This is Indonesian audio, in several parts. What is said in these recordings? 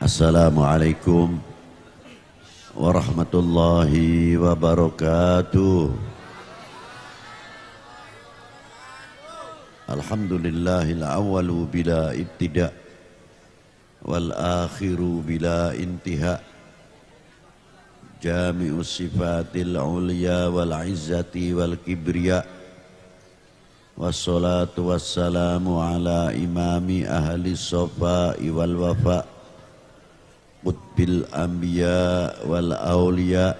Assalamualaikum warahmatullahi wabarakatuh. Alhamdulillahil awwalu bila ibtida' wal akhiru bila intiha. Jami'us sifatil ulya wal izzati wal kibriya. Wassalatu wassalamu ala imami ahli sofa'i wal wafa' qutbil anbiya wal awliya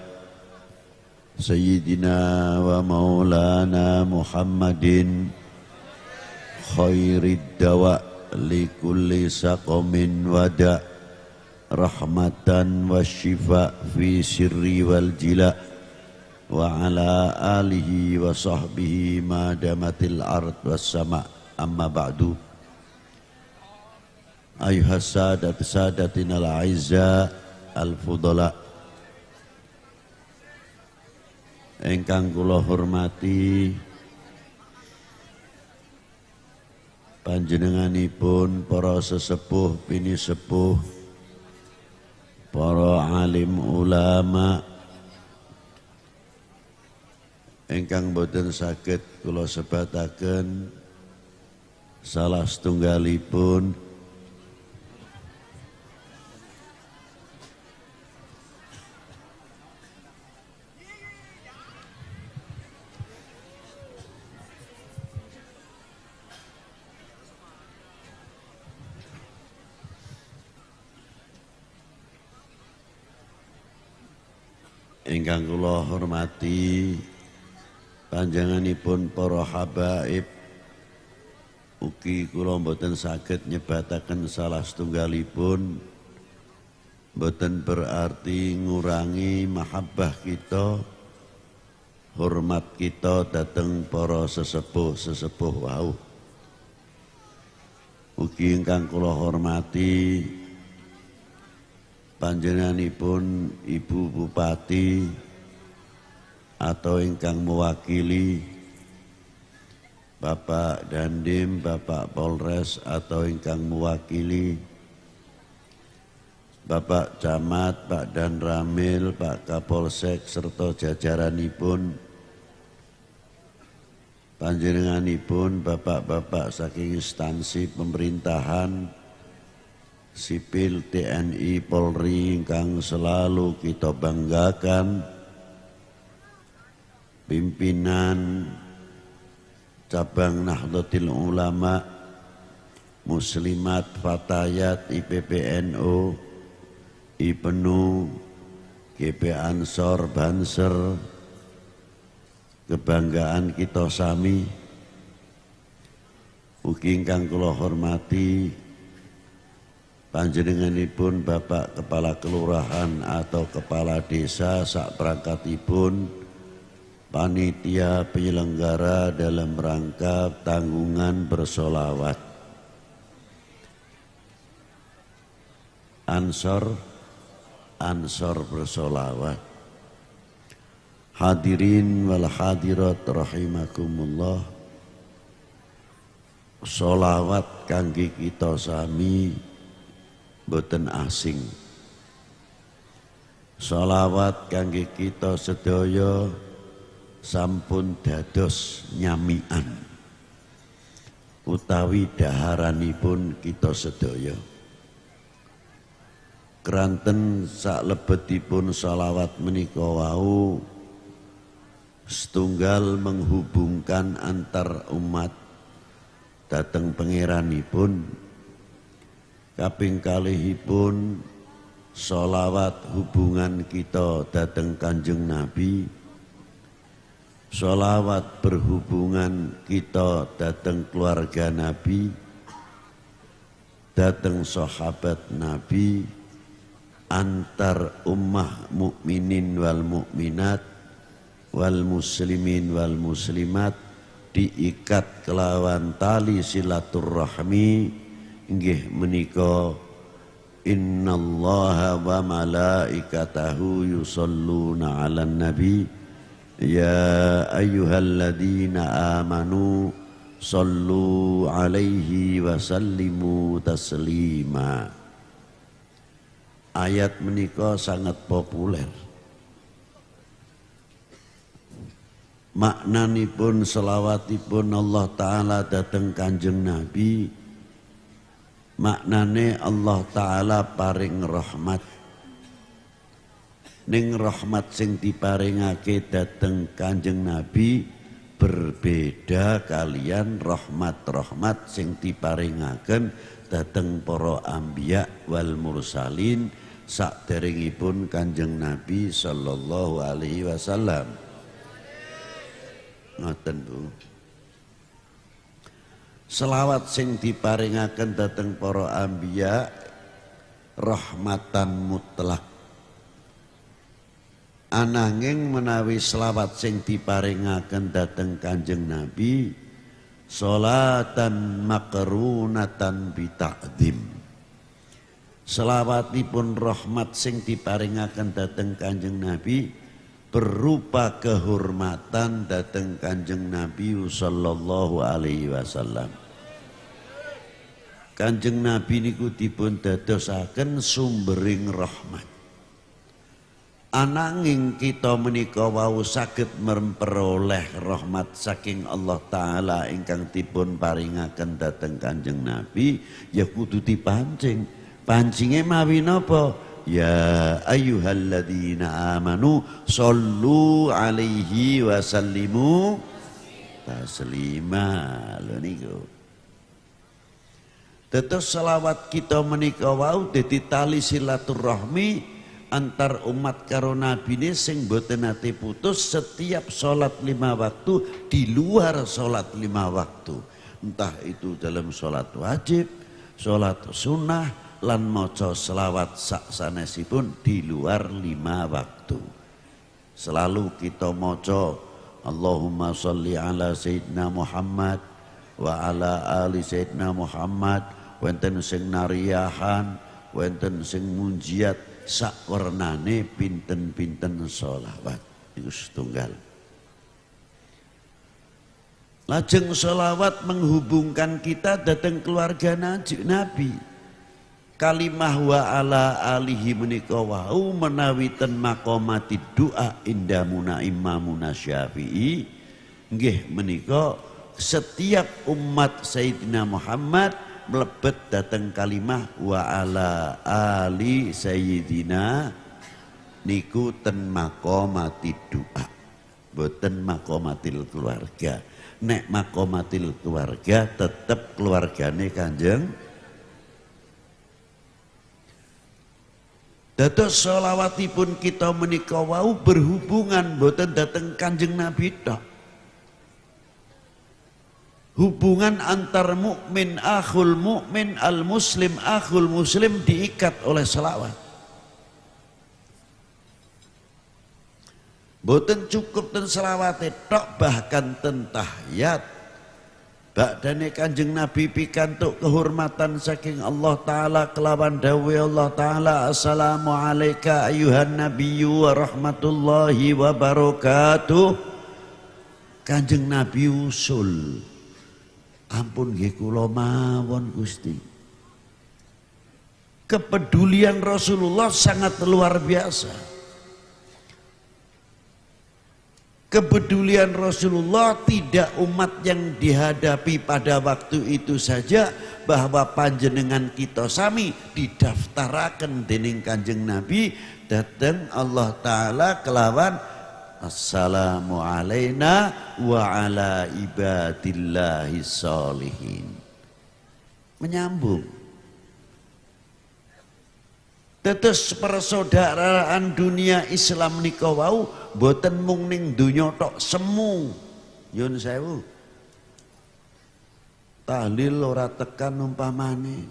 Sayyidina wa maulana Muhammadin khairid dawa likulli saqamin wada rahmatan wa shifa fi sirri wal jila wa ala alihi wa sahbihi ma damatil ard was sama amma ba'du. Ayuhas sadatina al-aizza al-fudala, ingkang kula hormati panjenenganipun para sesepuh bini sepuh, para alim ulama ingkang boten saged kula sebataken salah setunggalipun ingkang kula hormati panjenenganipun para habaib, ugi kula mboten saged nyebataken salah setunggalipun, mboten berarti ngurangi mahabbah kita, hormat kita dhateng para sesepuh-sesepuh wau. Ugi ingkang kula hormati panjenenganipun Ibu Bupati atau ingkang mewakili Bapak Dandim, Bapak Polres atau ingkang mewakili Bapak Camat, Pak Danramil, Pak Kapolsek serta jajaranipun, panjenenganipun bapak-bapak saking instansi pemerintahan sipil, TNI, Polri ingkang selalu kita banggakan, pimpinan cabang Nahdlatul Ulama, Muslimat, Fatayat, IPPNU, IPNU, GP Ansor, Banser, kebanggaan kita sami. Ugi ingkang kula hormati panjenenganipun Bapak Kepala Kelurahan atau Kepala Desa sak perangkatipun panitia penyelenggara dalam rangka tanggungan bersolawat. Ansor bersolawat. Hadirin wal hadirat rahimakumullah. Solawat kangge kita sami boten asing. Sholawat kangge kita sedaya sampun dados nyamian utawi daharanipun kita sedaya. Keranten saklebetipun sholawat menika wau setunggal menghubungkan antar umat dhateng pangeranipun. Kaping kalihipun sholawat hubungan kita dhateng Kanjeng Nabi, sholawat berhubungan kita dhateng keluarga Nabi, dhateng sahabat Nabi, antar ummah mukminin wal mukminat, wal muslimin wal muslimat, diikat kelawan tali silaturrahmi inggih menika innallaha wa malaikatahu yusholluna 'alan nabi ya ayyuhalladzina amanu shollu 'alaihi wa sallimu taslima. Ayat menika sangat populer. Maknanipun selawatipun Allah Ta'ala dateng Kanjeng Nabi, maknane Allah Ta'ala paring rahmat. Ning rahmat sing diparingake dateng Kanjeng Nabi berbeda kalian rahmat-rahmat sing diparingaken dateng para anbiya wal mursalin saderengipun Kanjeng Nabi sallallahu alaihi wasallam. Ngoten Bu. Selawat sing diparingaken dhateng para anbiya rahmatan mutlak. Ananging menawi selawat sing diparingaken dhateng Kanjeng Nabi salatan makrunatan bita'dzim. Selawatipun rahmat sing diparingaken dhateng Kanjeng Nabi berupa kehormatan dateng Kanjeng Nabi sallallahu alaihi wasallam. Kanjeng Nabi niku dipun dadosaken sumbering rahmat. Ananging kita menika wau saged memperoleh rahmat saking Allah Ta'ala ingkang dipun paringaken dateng Kanjeng Nabi ya kudu dipancing. Pancinge mawi napa? Ya ayyuhalladzina amanu shollu alaihi wa sallimu taslima. Lho niku. Tetes selawat kita menika wau dadi tali silaturahmi antar umat karo Nabi ini sing boten nate putus setiap salat 5 waktu di luar salat 5 waktu. Entah itu dalam salat wajib, salat sunnah lan maca selawat saksanesipun di luar 5 waktu. Selalu kita maca Allahumma sholli ala sayyidina Muhammad wa ala ali sayyidina Muhammad, wonten sing nariyahan, wonten sing munjiat sak wernane pinten-pinten selawat. Iku setunggal. Lajeng selawat menghubungkan kita datang keluarga Nabi. Kalimah wa ala alihi menika wau menawi ten maqamati doa indamuna imamuna Syafi'i nggih menika setiap umat Sayyidina Muhammad mlebet dateng kalimah wa ala ali Sayyidina niku ten maqamati doa boten maqamatil keluarga. Nek maqamatil keluarga tetep keluargane Kanjeng. Dados selawatipun kita menika wau berhubungan boten dateng Kanjeng Nabi tok. Hubungan antar mukmin akhul mukmin al muslim akhul muslim diikat oleh selawat. Boten cukup ten selawate tok bahkan ten tahiyat. Bakdane Kanjeng Nabi pikantuk kehormatan saking Allah Ta'ala kelawan dawuh Allah Ta'ala assalamu alayka ayuhan nabiyyu wa rahmatullahi wa barakatuh. Kanjeng Nabi usul ampun nggih kula mawon Gusti. Kepedulian Rasulullah sangat luar biasa. Kepedulian Rasulullah tidak umat yang dihadapi pada waktu itu saja bahwa panjenengan kita sami didaftaraken dening Kanjeng Nabi dateng Allah Ta'ala kelawan assalamu alaina wa ala ibadillahi sholihin. Menyambung. Tetes persaudaraan dunia Islam nika wau boten mung ning donya tok semu. Yun sewu. Tahlil ora tekan umpamane.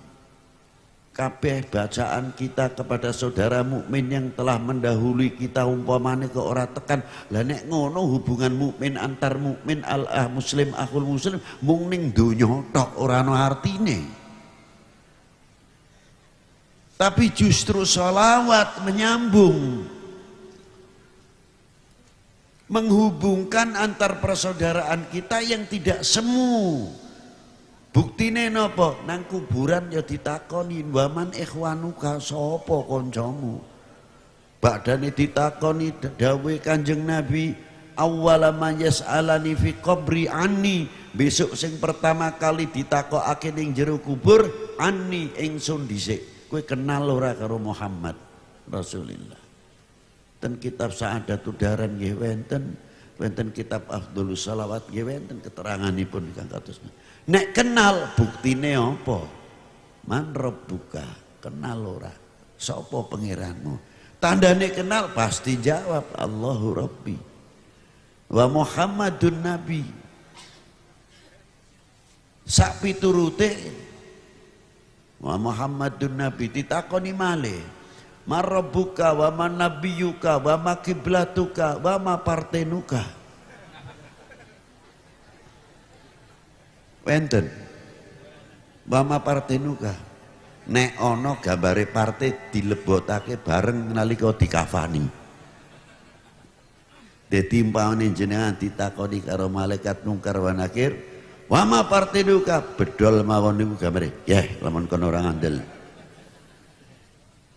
kabeh bacaan kita kepada saudara mukmin yang telah mendahului kita umpamane ke ora tekan. Lah nek ngono hubungan mukmin antar mukmin muslim akhul muslim mung ning donya tok ora ana artine. Tapi justru sholawat menyambung, menghubungkan antar persaudaraan kita yang tidak semu. Buktine napa? Nang kuburan ya ditakoni, waman ikhwanuka, sapa kancamu? Badane ditakoni dawuh Kanjeng Nabi, awwala ma yas'alani fi qabri anni. Besok sing pertama kali ditakokake ning jero kubur, anni ingsun dhisik. Kowe kenal ora karo Muhammad Rasulullah? Ten kitab Sa'adatud Daran nggih wenten kitab Afdholus Shalawat nggih wenten keteranganipun ingkang kados. Nek kenal buktine apa? Man rabbuka, kenal ora? Sapa pangeranmu? Tandane kenal pasti jawab Allahu Rabbi wa Muhammadun Nabi. Sak piturute wa Muhammadun Nabi ditakoni malih, man rabbuka wa man nabiyuka wa ma kiblatuka wa ma partenuka. Wenten Mama partenuka, nek ono gambare partai dilebotake bareng nalika dikafani. Dadi umpamane jenengan ditakoni karo malaikat mungkar wa nakir, wama partenuka, bedol mawon niku gambare. Yah, lamun kono ora ngandel.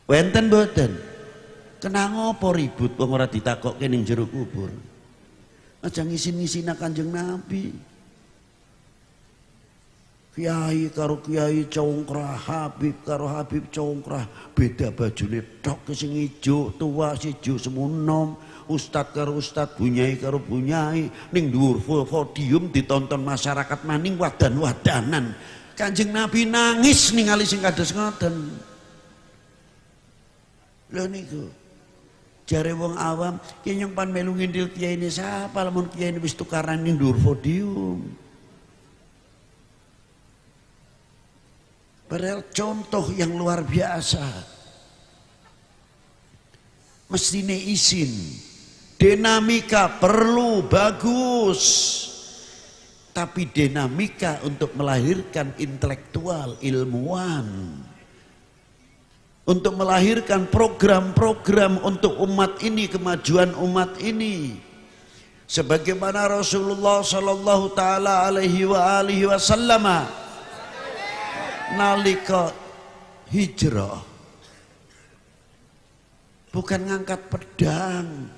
Wenten mboten? Kenang apa ribut wong ora ditakokke ning jero kubur? Aja ngisin-ngisina Kanjeng Nabi. Kiai karo kiai congkrah, Habib karo Habib congkrah, beda bajune tok sing ijo tua sijo semunom, ustad karo ustad, bunyai karo bunyai, ning dhuwur podium ditonton masyarakat maning wadan-wadanan. Kanjeng Nabi nangis ningali sing kados ngoten. Lho niku jare wong awam, ki nyong pan melu ngintil kiai ini sapa lamun kiai ini wis tukaran ning dhuwur podium. Padahal contoh yang luar biasa. Mestine izin, dinamika perlu bagus, tapi dinamika untuk melahirkan intelektual, ilmuwan, untuk melahirkan program-program untuk umat ini, kemajuan umat ini. Sebagaimana Rasulullah Sallallahu Taala Alaihi Wasallam nalika hijrah bukan ngangkat pedang.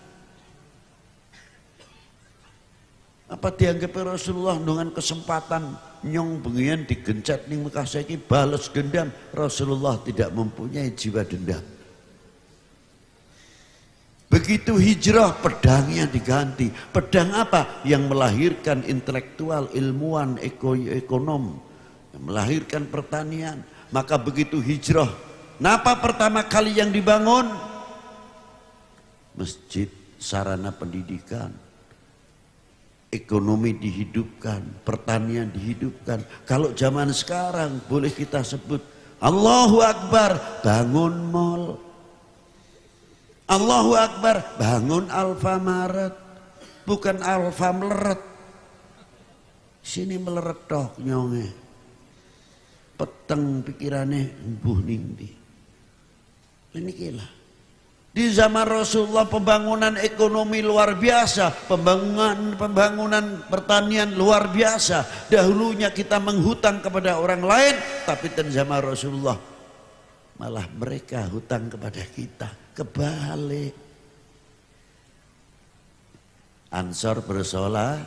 Apa dianggap Rasulullah dengan kesempatan nyong bengian digencet ning Mekah saiki balas dendam? Rasulullah tidak mempunyai jiwa dendam. Begitu hijrah pedangnya diganti. Pedang apa? Yang melahirkan intelektual, ilmuwan, ekonom, melahirkan pertanian. Maka begitu hijrah, napa pertama kali yang dibangun? Masjid, sarana pendidikan, ekonomi dihidupkan, pertanian dihidupkan. Kalau zaman sekarang boleh kita sebut Allahu Akbar, bangun mall. Allahu Akbar, bangun Alfamaret, bukan Alfa meleret. Sini meleret tok nyonge. Peteng pikirane mbuh ning ndi. Niki lah. Di zaman Rasulullah pembangunan ekonomi luar biasa, pembangunan pertanian luar biasa. Dahulunya kita menghutang kepada orang lain, tapi di zaman Rasulullah malah mereka hutang kepada kita. Kebalik. Ansor bersolah,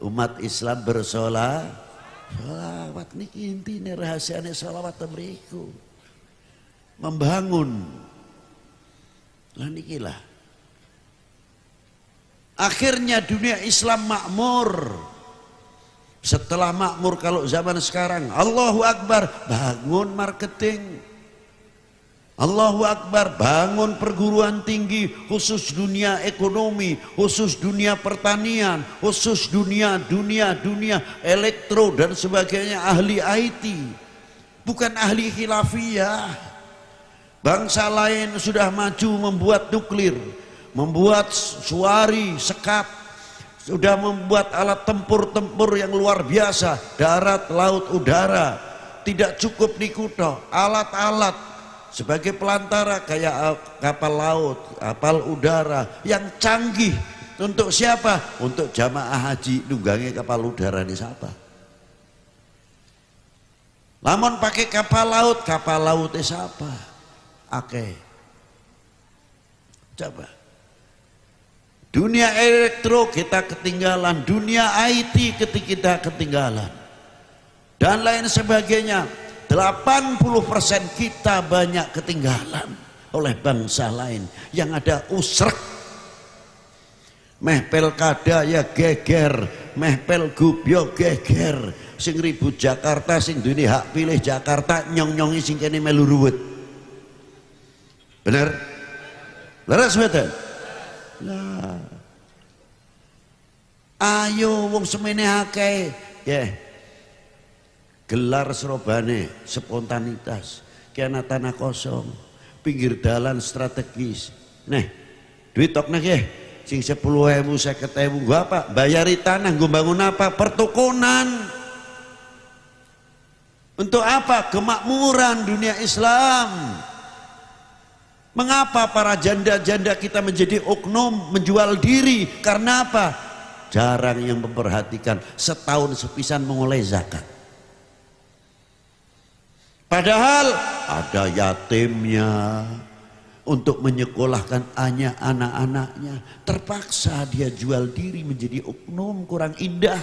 umat Islam bersolah. Sholawat niki intine rahasiane sholawat mriku. Membangun. Lah niki lah. Akhirnya dunia Islam makmur. Setelah makmur kalau zaman sekarang, Allahu Akbar, bangun marketing. Allahu Akbar, bangun perguruan tinggi khusus dunia ekonomi, khusus dunia pertanian, khusus dunia elektro dan sebagainya, ahli IT. bukan ahli khilafiyah. Bangsa lain sudah maju membuat nuklir, membuat suari, sekap, sudah membuat alat tempur yang luar biasa, darat, laut, udara. Tidak cukup di Kuto, alat-alat sebagai pelantara kayak kapal laut, kapal udara yang canggih. Untuk siapa? Untuk jamaah haji nunggangi kapal udara ini siapa? Lamun pakai kapal laut siapa? Oke. Coba. Dunia elektro kita ketinggalan, dunia IT kita ketinggalan. Dan lain sebagainya. 80% kita banyak ketinggalan oleh bangsa lain yang ada usrek. Meh pelkada ya geger, meh pelgub yo geger. Sing ribut Jakarta, sing duwe hak pilih Jakarta nyong-nyongi sing kene melu ruwet. Bener? Leres mboten? Lah. Ayo wong semene akeh, ya. Gelar serobane spontanitas, kena tanah kosong, pinggir dalan strategis. Nih, duit tok nggih. Sing 10.000, 50.000 gua apa? Bayari tanah, gua bangun apa? Pertukunan. Untuk apa? Kemakmuran dunia Islam. Mengapa para janda-janda kita menjadi oknum, menjual diri? Karena apa? Jarang yang memperhatikan, setahun sepisan mengoleh zakat. Padahal ada yatimnya, untuk menyekolahkan anak-anaknya, terpaksa dia jual diri menjadi oknum, kurang indah.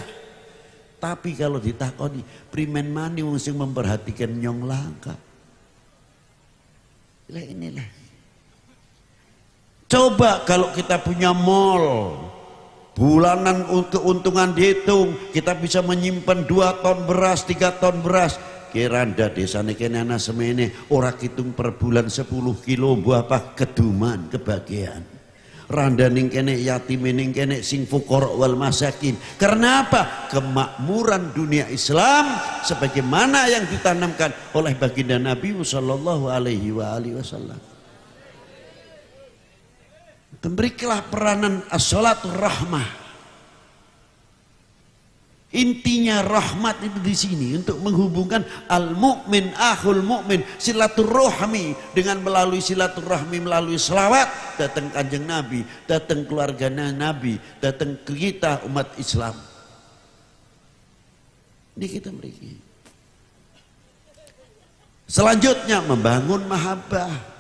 Tapi kalau ditakoni, primen mani wong sing memperhatikan nyong langka. Lah inilah. Coba kalau kita punya mall, bulanan keuntungan dihitung, kita bisa menyimpan 2 ton beras, 3 ton beras. Kiranda desane kene ana semene ora kitung per bulan 10 kilo buah apa keduman kebahagiaan. Randa ning kene yatim ning kene sing fuqara wal masakin. Karena apa? Kemakmuran dunia Islam sebagaimana yang ditanamkan oleh baginda Nabi sallallahu alaihi wasallam. Berikanlah peranan as-salatur rahmah. Intinya rahmat itu di sini untuk menghubungkan al-mu'min akhul mu'min, silaturahmi, dengan melalui silaturahmi, melalui selawat datang kanjeng Nabi, datang keluarga Nabi, datang ke kita umat Islam. Ini kita beri. Selanjutnya membangun mahabbah.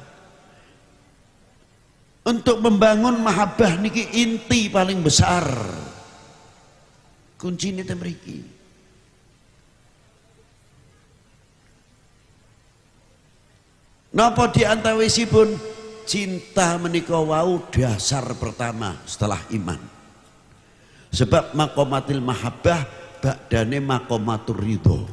Untuk membangun mahabbah niki inti paling besar. Kunci ini tembriki. Napa diantawisipun cinta menika wau dasar pertama setelah iman. Sebab makomatil mahabbah bakdane makomatur ridho.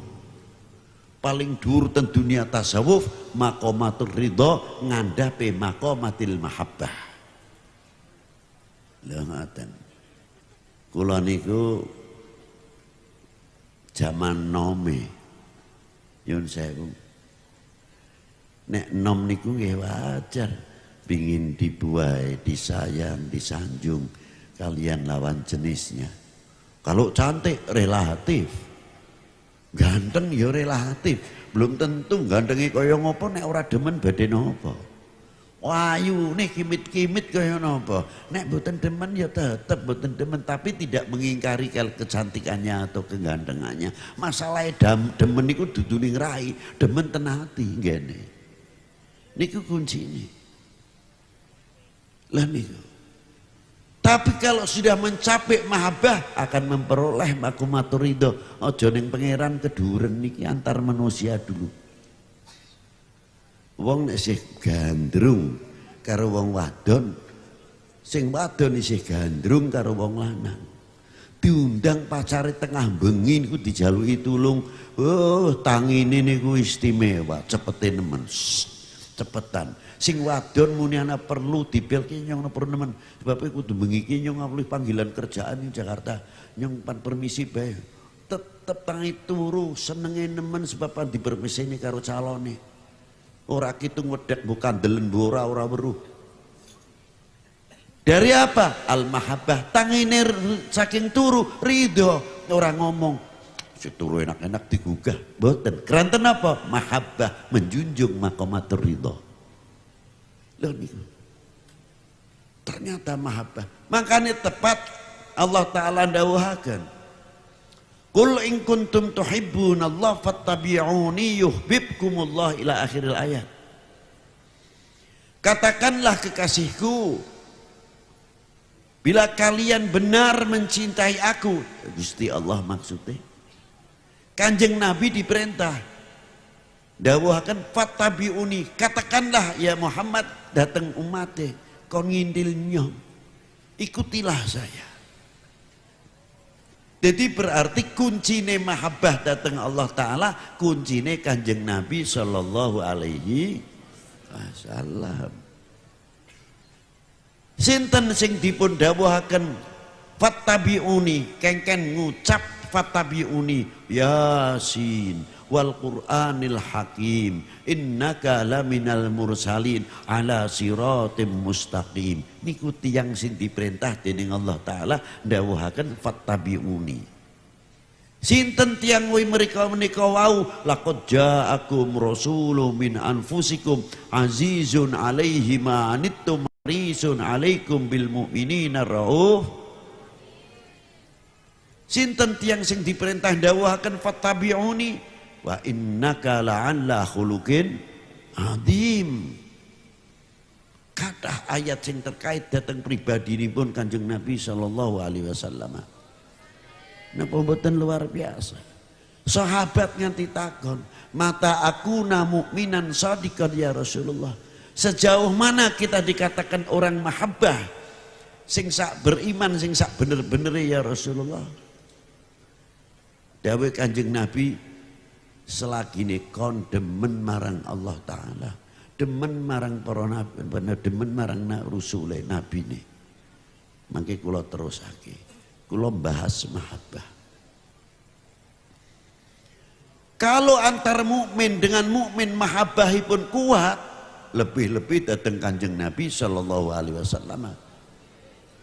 Paling dhuwur ten dunia tasawuf makomatur ridho ngandhape makomatil mahabbah. Lha ngaten. Kula niku zaman nome nyun sewu nek nom niku nggih wajar pingin dibuai, disayang, disanjung kalian lawan jenisnya. Kalau cantik relatif, ganteng ya relatif, belum tentu gantengi kaya ngopo nek ora demen badhe napa. Wayu nih kimit-kimit kaya napa. Nek mboten demen ya tetep mboten demen, tapi tidak mengingkari kecantikannya atau kegantengannya. Masalahnya demen niku dudu ning rai, demen ten ati ngene. Niku kuncine. Lah niku. Tapi kalau sudah mencapai mahabbah akan memperoleh makomatur ridho. Aja ning pangeran keduren niki antar manusia dulu. Wong nek isih gandrung karo wong wadon, sing wadon isih gandrung karo wong lanang, diundang pacare tengah bengi niku dijaluki tulung. Oh, tangine niku istimewa, cepete nemen. Cepetan. Sing wadon muni ana perlu dibelke nyong perlu nemen. Sebab kudu bengi iki nyong ngawuli panggilan kerjaan ning Jakarta. Nyong pan permisi bae. tetep tangi turu senenge nemen sebab dipermiseni karo calone. Ora kitung wedek bukan delen ora weruh. Dari apa? Al-mahabbah. Tangine saking turu ridho, ora ngomong turu enak-enak digugah. Mboten. Keranten apa? Mahabbah, menjunjung maqamatur ridho. Lho niku. Ternyata mahabbah. Makanya tepat Allah Ta'ala ndawuhaken. Qul in kuntum tuhibbunallah fattabi'uni yuhibbukumullah ila akhiril ayat. Katakanlah kekasihku, bila kalian benar mencintai aku, Gusti Allah maksudnya. Kanjeng Nabi diperintah dawuhaken fattabi'uni, katakanlah ya Muhammad datang umatnya kon ngindil nyom, ikutilah saya. Jadi berarti kuncine mahabbah datang Allah Ta'ala, kuncine Kanjeng Nabi Sallallahu Alaihi Wasallam. Sinten sing dipun dawuhaken fattabi'uni, kengken ngucap fattabi'uni, Yasin wal Qur'anil Hakim innaka laminal mursalin ala siratim mustaqim. Niku tiyang sing diperintah dening Allah Ta'ala dawuhaken fattabi'uni. Sinten tiyang wi mereka menika wau, laqad ja'akum rasulun min anfusikum azizun alaihi ma anittum harisun alaikum bil mu'minina rauf. Sinten tiyang sing diperintah dawuhaken fattabi'uni wa innaka la'alla khuluqin adzim. Kathah ayat sing terkait datang pribadi ini pun Kanjeng Nabi Sallallahu Alaihi Wasallam. Napa mboten luar biasa. Sahabat nganti takon, mata aku na mukminan shadiqan ya Rasulullah. Sejauh mana kita dikatakan orang mahabbah sing sak beriman, sing sak bener-bener ya Rasulullah. Dawuh Kanjeng Nabi, selagi ini kon demen marang Allah Ta'ala, demen marang para nabi, demen marang rusule nabi ini, mangke kula terusake, kula bahas mahabbah. Kalau antar mukmin dengan mukmin mahabbahipun kuat, lebih-lebih datang Kanjeng Nabi Sallallahu Alaihi Wasallam,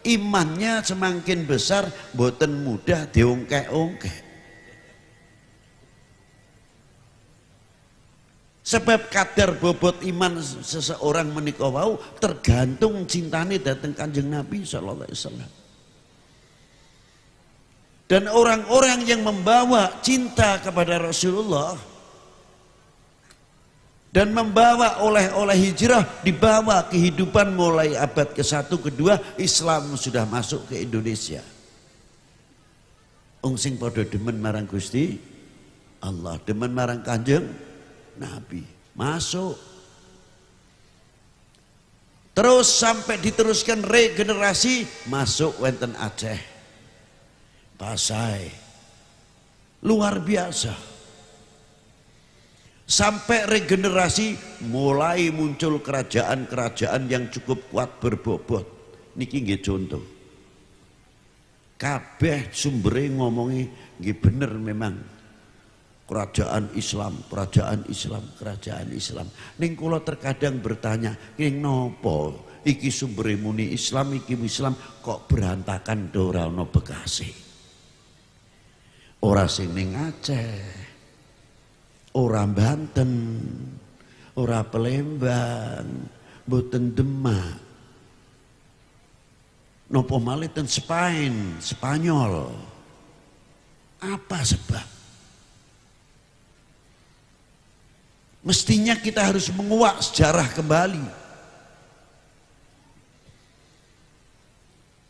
imannya semakin besar, boten mudah diungkek-ungkek. Sebab kadar bobot iman seseorang menika wau tergantung cintane datang Kanjeng Nabi Sallallahu Alaihi Wasallam. Dan orang-orang yang membawa cinta kepada Rasulullah dan membawa oleh-oleh hijrah, dibawa kehidupan mulai abad ke-1, ke-2, Islam sudah masuk ke Indonesia. Wong sing padha demen marang Gusti Allah, demen marang Kanjeng Nabi, masuk. Terus sampai diteruskan regenerasi, masuk wonten Aceh, Pasai, luar biasa. Sampai regenerasi mulai muncul kerajaan-kerajaan yang cukup kuat berbobot. Niki nggih contoh. Kabeh sumbere ngomongi nggih bener memang. Kerajaan Islam, kerajaan Islam, kerajaan Islam. Ning kula terkadang bertanya, ning nopo iki sumbere muni Islam, iki Islam kok berantakan ora ana bekase. Ora sing ning Aceh, ora Banten, ora Palembang, mboten Demak. Napa malih ten Spain, Spanyol. Apa sebab? Mestinya kita harus menguak sejarah kembali.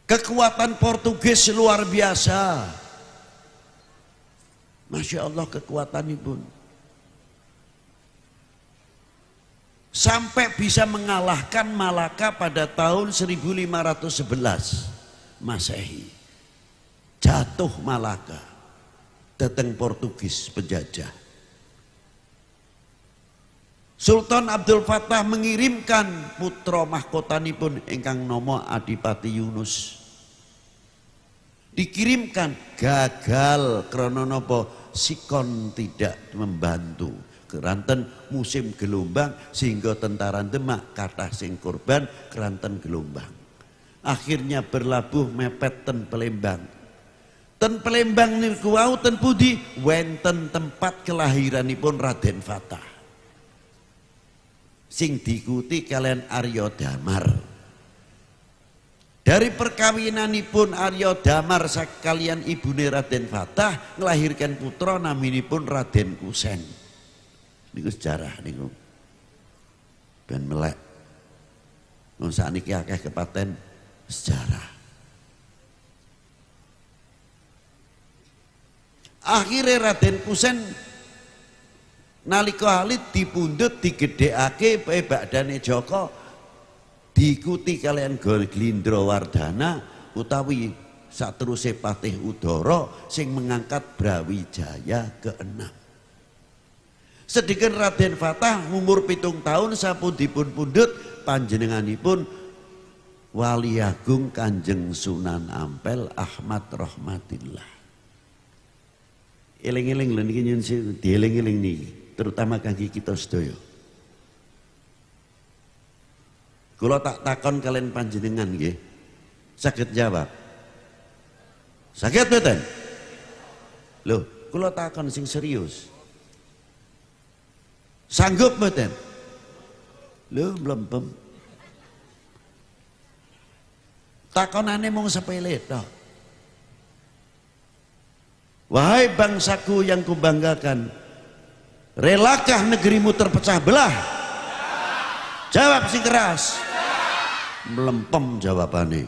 Kekuatan Portugis luar biasa. Masya Allah kekuatan ibu. Sampai bisa mengalahkan Malaka pada tahun 1511 Masehi. Jatuh Malaka. Datang Portugis penjajah. Sultan Abdul Fattah mengirimkan putra mahkotanipun ingkang nama Adipati Yunus Dikirimkan, gagal krana napa? Sikon tidak membantu. Keranten musim gelombang sehingga tentara Demak kathah sing korban keranten gelombang. Akhirnya berlabuh mepet ten Palembang. Ten Palembang niku wau ten pundi? Wenten tempat kelahiranipun Raden Fatah. Sing diikuti kalian Arya Damar. Dari perkawinanipun Arya Damar sakalian ibune Raden Fatah nglahirkan putra naminipun Raden Kusen. Niku sejarah niku. Ben melek. Wong sakniki akeh kepaten sejarah. Akhirnya Raden Kusen nalika alit dipundhut digedhekake badane Joko diikuti kalian Glindrawardhana utawi sateruse Patih Udara sing mengangkat Brawijaya ke-6. Sedeken Raden Fatah umur 7 tahun sampun dipun pundhut panjenenganipun Wali Agung Kanjeng Sunan Ampel Ahmad Rahmatillah. Eling-eling lho niki nyun dieling-eling niki terutama kangge kita sedaya. Kula tak takon kalian panjenengan nggih. Saged jawab? Saged mboten? Loh, kula takon sing serius. Sanggup mboten? Loh, mlempem. Takonane mung sepele tok. Wahai bangsaku yang kubanggakan, relakah negerimu terpecah belah? Jawab sing keras. Melempem jawabane.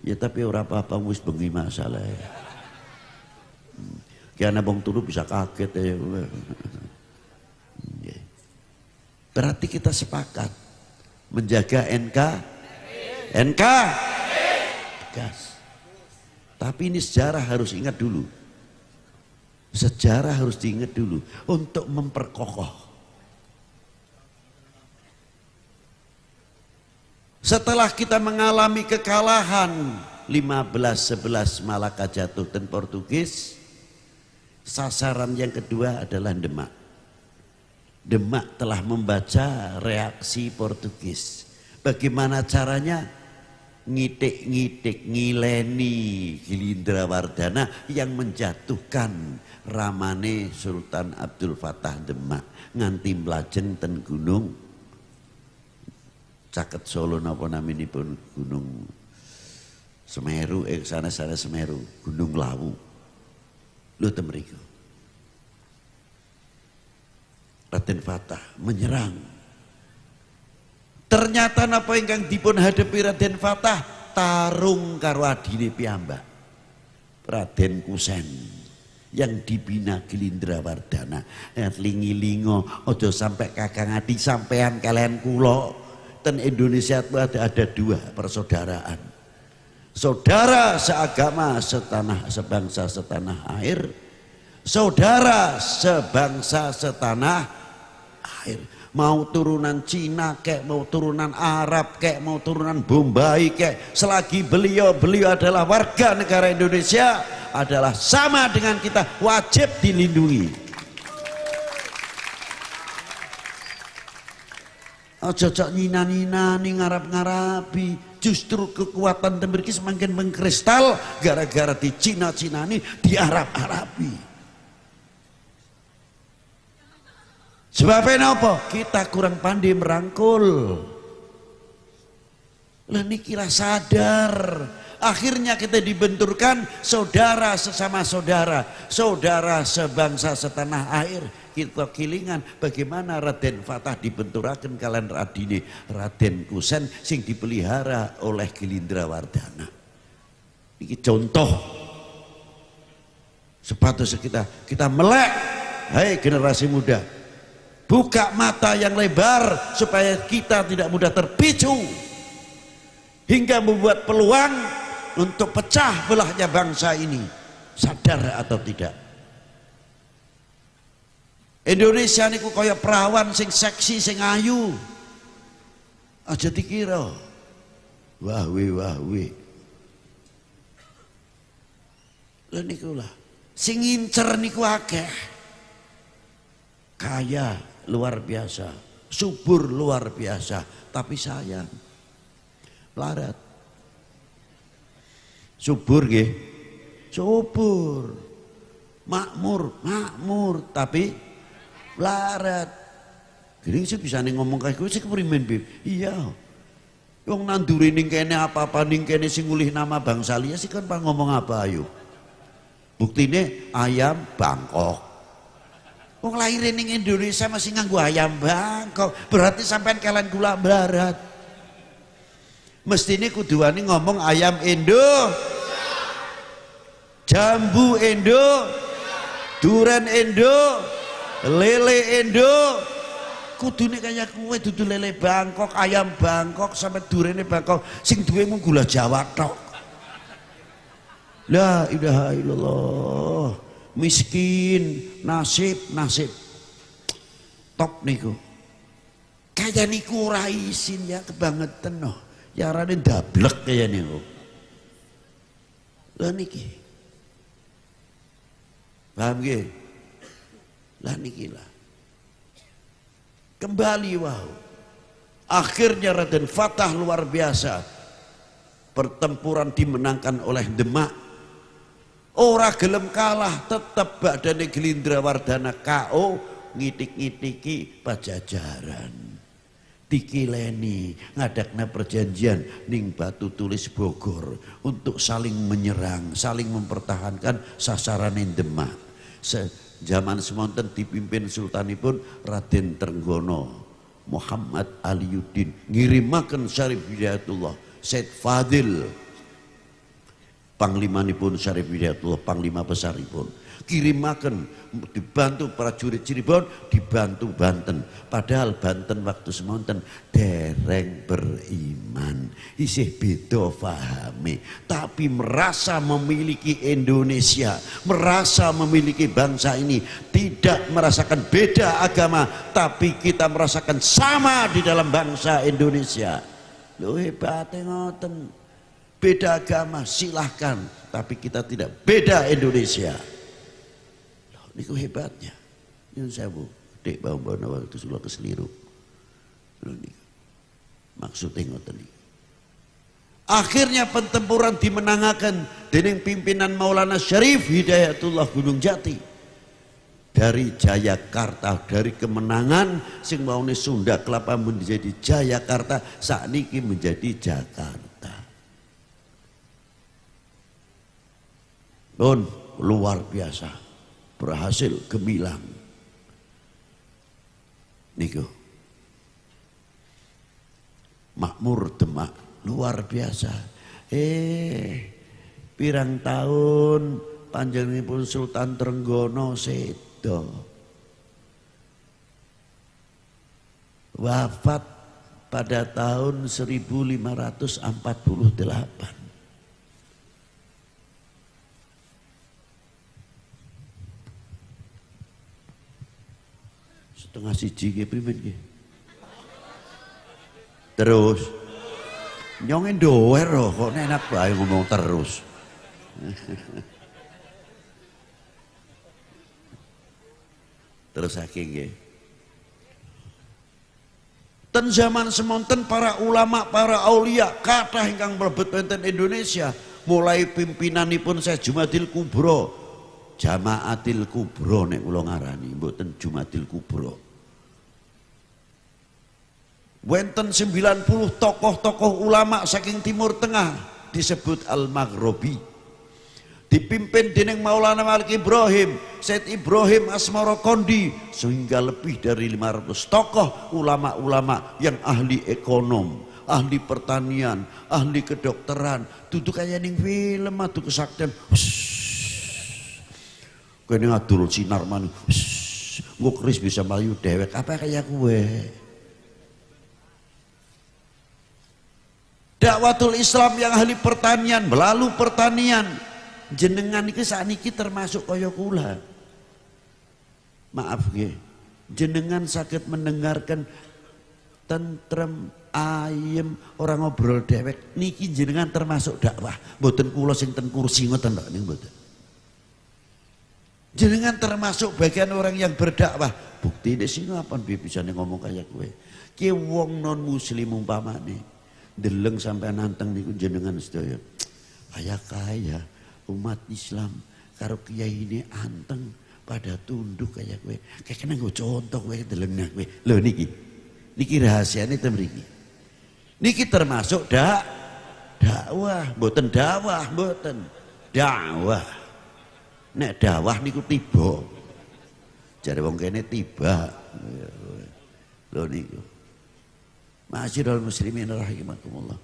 Ya tapi ora apa-apa wis bengi masalah. Ki ana wong turu bisa kaget ya. Berarti kita sepakat menjaga NK gas. Tapi ini sejarah harus ingat dulu. Sejarah harus diingat dulu untuk memperkokoh. Setelah kita mengalami kekalahan 15-11 Malaka jatuh dan Portugis, sasaran yang kedua adalah Demak. Demak telah membaca reaksi Portugis. Bagaimana caranya? Ngitik-ngitik, ngileni Glindrawardhana yang menjatuhkan ramane Sultan Abdul Fatah Demak nganti mlajeng ten gunung caket Solo napa naminipun Gunung Semeru, sana Semeru, Gunung Lawu. Lho temriku. Raden Fatah menyerang. Ternyata napa ingkang dipun hadapi Raden Fatah tarung karo adine piyambak. Raden Kusen yang dibina Glindrawardhana. Lingi-lingo aja sampai Kakang Adi sampean kalian kula. Ten Indonesia itu ada 2 persaudaraan. Saudara seagama, setanah, sebangsa, setanah air. Saudara sebangsa, setanah air. Mau turunan Cina kek, mau turunan Arab kek, mau turunan Bombay kek, selagi beliau adalah warga negara Indonesia, adalah sama dengan kita, wajib dilindungi. Aja cok nyina-nyinani ngarap-ngarapi. Justru kekuatan tembriki semakin mengkristal gara-gara di Cina-Cinani, di Arab-Arabi. Sebabnya apa? Kita kurang pandai merangkul. Lah nikilah sadar. Akhirnya kita dibenturkan saudara sesama saudara, saudara sebangsa setanah air. Kita kilingan bagaimana Raden Fatah dibenturaken kalian adine Raden Kusen sing dipelihara oleh Glindrawardhana. Ini contoh. Sepatutnya kita melek. Hai generasi muda, buka mata yang lebar supaya kita tidak mudah terpicu hingga membuat peluang untuk pecah belahnya bangsa ini. Sadar atau tidak? Indonesia niku kaya perawan sing seksi sing ayu. Aja dikira wahwe. Lha niku lah. Sing ngincer niku akeh. Kaya luar biasa, subur luar biasa, tapi sayang melarat. Subur nggih, subur. Makmur, tapi melarat. Gini sih bisa nih ngomong kayak gue sih keprimen Bib. Iya. Wong nanduri ning kene apa-apa ning kene sing ngulih nama bangsa liya sih kan pak ngomong apa ayo. Buktine ayam Bangkok. Wong lahir ning Indonesia masih nganggo ayam Bangkok. Berarti sampean kalian gula barat. Mestine kuduane ngomong ayam Indo. Jambu Indo. Duren Indo. Lele Indo. Kudune kaya kue dudu lele Bangkok, ayam Bangkok sampai durene Bangkok. Sing duwe mung gula Jawa tok. La ilaha illallah. Miskin, nasib. Top niku. Kaya niku ora isin ya kebangetan no. Yarane ndablek kaya niku. Lah niki. Paham nggih? Lah niki lah. Kembali wow. Akhirnya Raden Fatah luar biasa. Pertempuran dimenangkan oleh Demak. Ora gelem kalah, tetap badane Gelindrawardana KO ngitik-ngitiki Pajajaran. Dikileni ngadakna perjanjian ning Batu Tulis Bogor untuk saling menyerang, saling mempertahankan sasaran Demak. Zaman semonten dipimpin sultanipun Raden Trenggono Muhammad Aliuddin ngirimaken Syarif Hidayatullah Said Fadil panglimanipun Syarif Hidayatullah panglima besaripun kirimaken dibantu prajurit Cirebon dibantu Banten padahal Banten waktu semonten dereng beriman isih beda fahami tapi merasa memiliki Indonesia merasa memiliki bangsa ini tidak merasakan beda agama tapi kita merasakan sama di dalam bangsa Indonesia. Lho hebatnya ngoten beda agama silahkan tapi kita tidak beda Indonesia. Niku hebatnya. Nyun sewu, dek bau-bau waktu sulah keseliru. Lho niku. Maksudnya ngoten niku. Akhirnya pertempuran dimenangaken dening pimpinan Maulana Syarif Hidayatullah Gunung Jati. Dari Jayakarta, dari kemenangan sing maune Sunda Kelapa menjadi Jayakarta, sakniki menjadi Jakarta. Pun luar biasa. Berhasil gemilang niku makmur Demak luar biasa pirang tahun panjenenganipun Sultan Trenggono sedo wafat pada tahun 1548. Setengah siji nggih primen nggih. Terus nyonge ndower kok enak bae ngomong terus. Terus saking nggih. Ten zaman semonten para ulama, para aulia kathah ingkang mlebet wonten Indonesia, mulai pimpinanipun Syekh Jumadil Kubro, Jamaatil Kubro nek kula ngarani, mboten Jumadil Kubro. Wonten 90 tokoh-tokoh ulama saking Timur Tengah disebut Al-Maghribi. Dipimpin dening Maulana Malik Ibrahim, Said Ibrahim Asmara Kondi, sehingga lebih dari 500 tokoh ulama-ulama yang ahli ekonom, ahli pertanian, ahli kedokteran, duduk kaya ning film adu kesaktian. Kene ngadul sinar man. Engko keris bisa mlayu dewek apa kaya kowe. Dakwatul Islam yang ahli pertanian, melalui pertanian. Jenengan iki sakniki termasuk kaya kula. Maaf nggih. Jenengan saged mendengarkan tentrem ayem orang ngobrol dewek niki jenengan termasuk dakwah. Mboten kula sing ten kursi ngoten lho niku mboten. Jenengan termasuk bagian orang yang berdakwah. Bukti ini sih ngapain bisa ngomong kayak gue. Ki wong non muslim umpamane deleng sampai nanteng niku jenengan sedaya. Kaya umat Islam karo kiai ini anteng pada tunduk kayak gue. Kayak kena gue contoh gue deleng nak gue. Lho niki rahasiane teng mriki. Niki termasuk dakwah, mboten dakwah, mboten. Dakwah. Nek dakwah niku tiba. Jare wong kene tiba. Lho niku. Ma'asyiral muslimin rahimakumullah.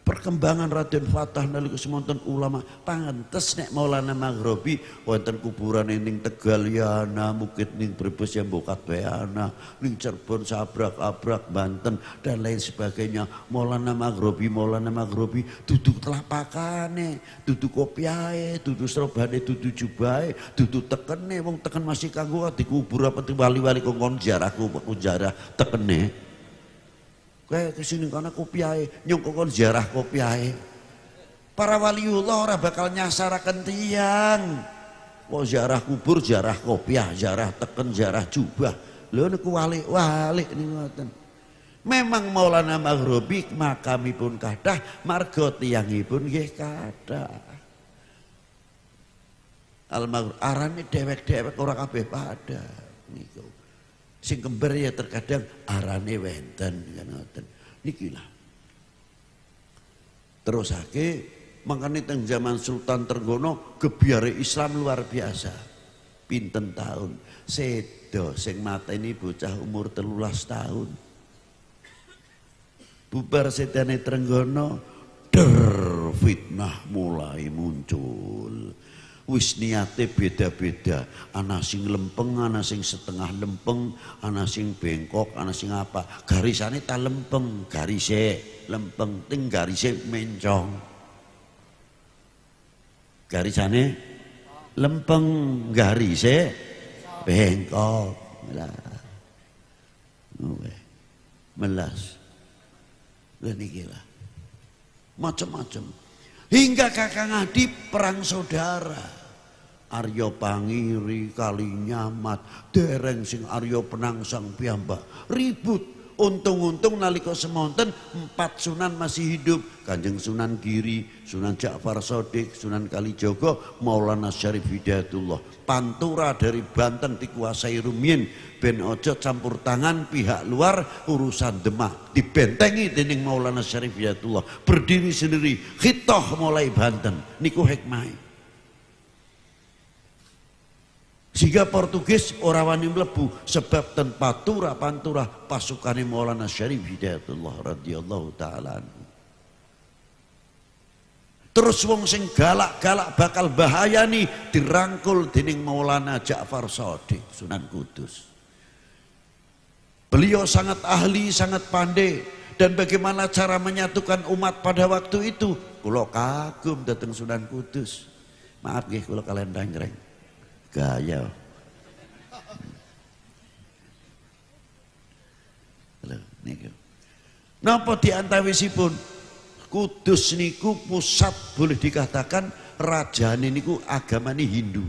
Perkembangan Raden Fatah nalika semonten ulama pantes nek Maulana Maghribi wonten kuburan ning Tegal ya ana, Bukit ning Brebes ya mbokat wae ana, ning Cirebon sabrak-abrak Banten dan lain sebagainya. Maulana Maghribi dudu telapakane, dudu kopiahe, dudu serobane, dudu jubahe, dudu tekene wong teken masih kanggo dikubur apa wali-wali kongkon ziarahku jarah tekene. Kayak kesini karena kopiahe nyongkokon ziarah kopiahe. Para waliullah ora bakal nyasaraken tiyang. Wong ziarah kubur, ziarah kopiah, ziarah teken, ziarah jubah. Lho niku walik-walik niku ngoten. Memang Maulana Maghribi makamipun kathah, marga tiyangipun nggih kathah. Al-Maghribi arane dewek-dewek ora kabeh padha niku. Sing kembar ya terkadang arane wenten kan ngoten. Niki lah. Terusake mangkane teng zaman Sultan Trenggono gebyare Islam luar biasa. Pinten tahun sedo sing mateni bocah umur 13 tahun. Bubar sedane Trenggono fitnah mulai muncul. Wis niate beda-beda, ana sing lempeng, ana sing setengah lempeng, ana sing bengkok, ana sing apa. Garisane ta lempeng, garise lempeng, ting garise mencong. Garisane lempeng, garise bengkok. Lah. Melas. Lah niki lah. Macam-macam. Hingga Kakang Adi perang saudara. Arya Pangiri, Kalinyamat, dereng sing Arya Penangsang piyambak ribut. Untung-untung nalika semonten 4 sunan masih hidup. Kanjeng Sunan Giri, Sunan Ja'far Shadiq, Sunan Kalijaga, Maulana Syarif Hidayatullah. Pantura dari Banten dikuasai rumiyin ben ojo campur tangan pihak luar urusan Demak. Dibentengi dening Maulana Syarif Hidayatullah. Berdiri sendiri, khitoh mulai Banten. Niku hikmah. Sehingga Portugis ora wani mlebu sebab ten pantura pasukane Maulana Syarif Hidayatullah radhiyallahu taala. Terus wong sing galak-galak bakal bahayani dirangkul dening Maulana Ja'far Shadiq Sunan Kudus. Beliau sangat ahli, sangat pandai dan bagaimana cara menyatukan umat pada waktu itu. Kula kagum dateng Sunan Kudus. Maaf nggih kula kalian dangreng. Gaya. Niku. Napa diantawisipun Kudus niku pusat boleh dikatakan rajane niku agamane Hindu.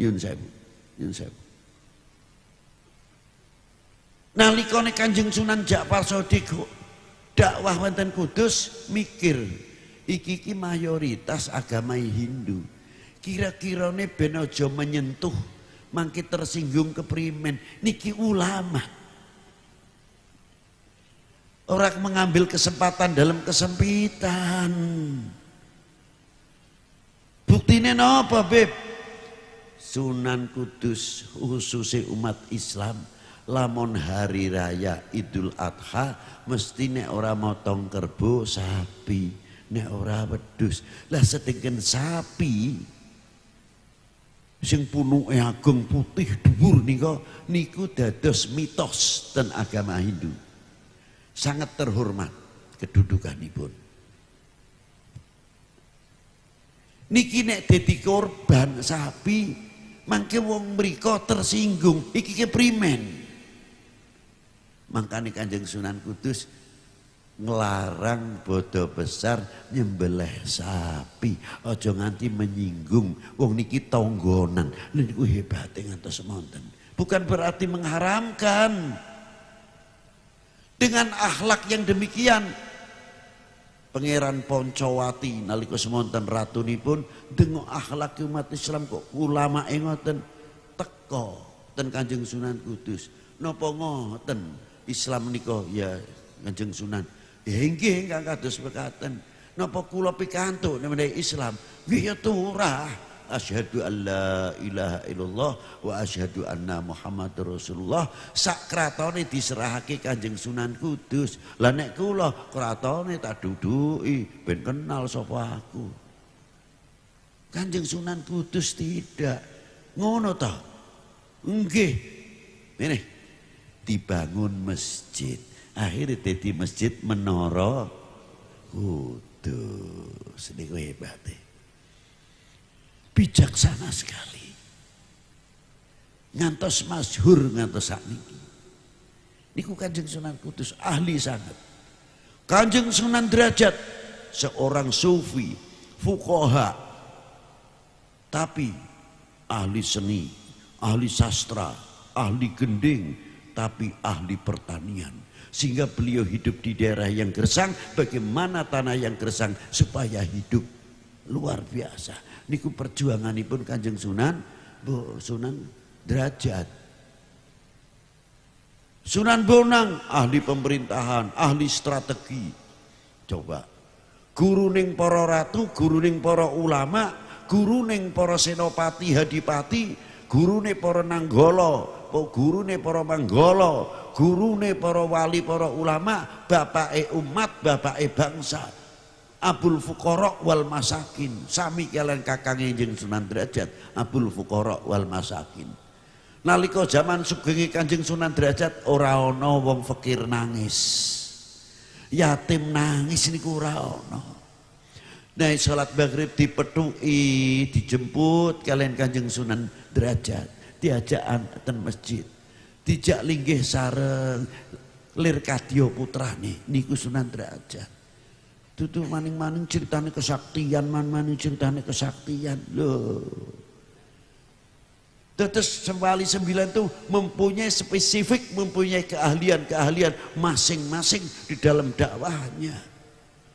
Nyun sewu. Nalikane Kanjeng Sunan Ja'far Shadiq dakwah wonten Kudus mikir iki mayoritas agama Hindu. Kira-kirane ben aja menyentuh mangke tersinggung keprimen niki ulama. Orang mengambil kesempatan dalam kesempitan. Buktine napa, Beb? Sunan Kudus khususnya umat Islam lamun hari raya Idul Adha mesti nek ora motong kerbo sapi, nek ora wedhus. Lah sedengken sapi sing punuke ageng putih dhuwur niku dados mitos ten agama Hindu. Sangat terhormat kedudukanipun. Niki nek dadi korban sapi mangke wong mriko tersinggung iki keprimen. Mangkane Kanjeng Sunan Kudus nglarang bodo besar nyembelih sapi, aja nganti menyinggung wong niki tonggonan. Lha niku hebate ngantos semonten. Bukan berarti mengharamkan. Dengan akhlak yang demikian Pangeran Poncowati nalika semonten ratunipun dengok akhlak umat Islam kok ulama ngoten teko ten Kanjeng Sunan Kudus. Napa ngoten Islam nika ya Kanjeng Sunan? Ya inggih ingkang kados mekaten. Napa kula pikantuk menawi Islam? Nggih ya turah. Asyhadu an la ilaha illallah wa asyhadu anna Muhammadur Rasulullah. Sak kratone diserahake Kanjeng Sunan Kudus. Lah nek kula kratone tak duduki ben kenal sapa aku. Kanjeng Sunan Kudus tidak. Ngono ta? Nggih. Ngene. Dibangun masjid. Akhirnya jadi masjid Menara Kudus. Niku hebate. Bijaksana sekali. Ngantos masyhur ngantos sakniki. Niku Kanjeng Sunan Kudus ahli sangat. Kanjeng Sunan Derajat seorang sufi, fuqaha, tapi ahli seni, ahli sastra, ahli gending, tapi ahli pertanian. Sehingga beliau hidup di daerah yang gersang. Bagaimana tanah yang gersang supaya hidup luar biasa. Niku perjuanganipun Kanjeng Sunan Derajat. Sunan Bonang ahli pemerintahan, ahli strategi. Coba guru ning para ratu, guru ning para ulama, guru ning para senopati, hadipati, gurune para nanggala, gurune para manggala, gurune para wali, para ulama, bapake umat, bapake bangsa. Abul Fuqara wal Masakin, sami kalian kakange Kanjeng Sunan Derajat, Abul Fuqara wal Masakin. Nalika zaman sugenge Kanjeng Sunan Derajat ora ana wong fakir nangis. Yatim nangis niku ora ana. Nah, salat maghrib dipethuki, dijemput kalian Kanjeng Sunan Derajat, diajakan ten masjid. Dijak linggih sareng lir kadya putrane niku Sunan Derajat. Tutu maning-maning ceritane kesaktian, maning ceritane kesaktian. Loh. Terus Wali 9 itu mempunyai spesifik, mempunyai keahlian-keahlian masing-masing di dalam dakwahnya.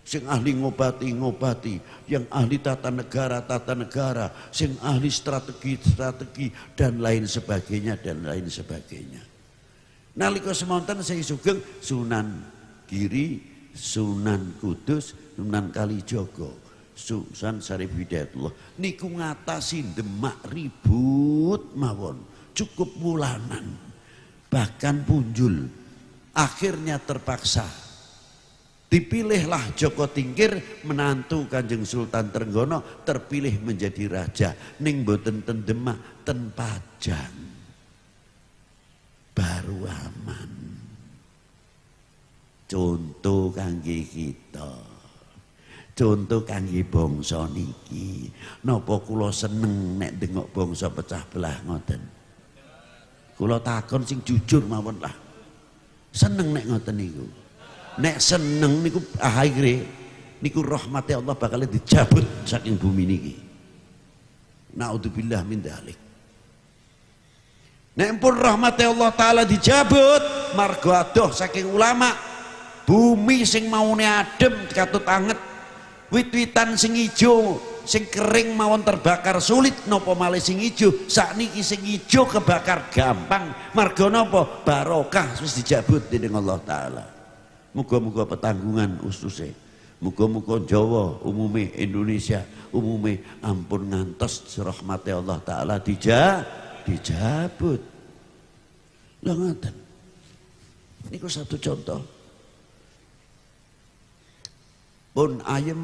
Sing ahli ngobati, yang ahli tata negara, sing ahli strategi, dan lain sebagainya, Nalika semonten saya sugeng Sunan Giri, Sunan Kudus, Sunan Kalijogo, Sunan Syarif Hidayatullah niku ngatasi Demak ribut mawon, cukup wulanan, bahkan punjul. Akhirnya terpaksa dipilihlah Joko Tingkir menantu Kanjeng Sultan Trenggono, terpilih menjadi raja ning boten ten Demak, ten Pajang, baru aman. Contoh kangge kita, contoh kangge bangsa niki. Napa kula seneng nek ndengok bangsa pecah belah ngoten? Kula takon sing jujur mawon lah. Seneng nek ngoten niku. Nek seneng niku akhire niku rahmati Allah bakal dicabut saking bumi niki. Naudzubillah min dzalik. Nek pun rahmati Allah taala dicabut margo adoh saking ulama. Bumi sing maune adem katut anget, wit-witan sing ijo, sing kering mawon terbakar sulit, napa malih sing ijo. Sakniki sing ijo kebakar gampang. Marga napa? Barokah wis dijabut dening Allah taala. Muga-muga petanggungan ususe. Muga-muga Jawa umume, Indonesia umume ampun ngantos rahmate Allah taala dijabut. Lha ngoten. Niku satu contoh. Pun ayem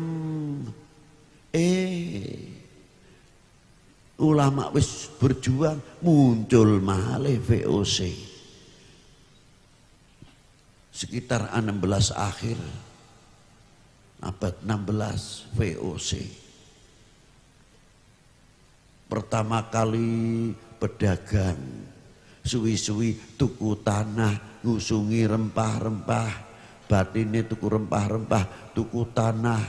ulama wis berjuang, muncul malih VOC sekitar 16 akhir abad 16. VOC pertama kali pedagang suwi-suwi tuku tanah, ngusungi rempah-rempah, batine tuku rempah-rempah, tuku tanah,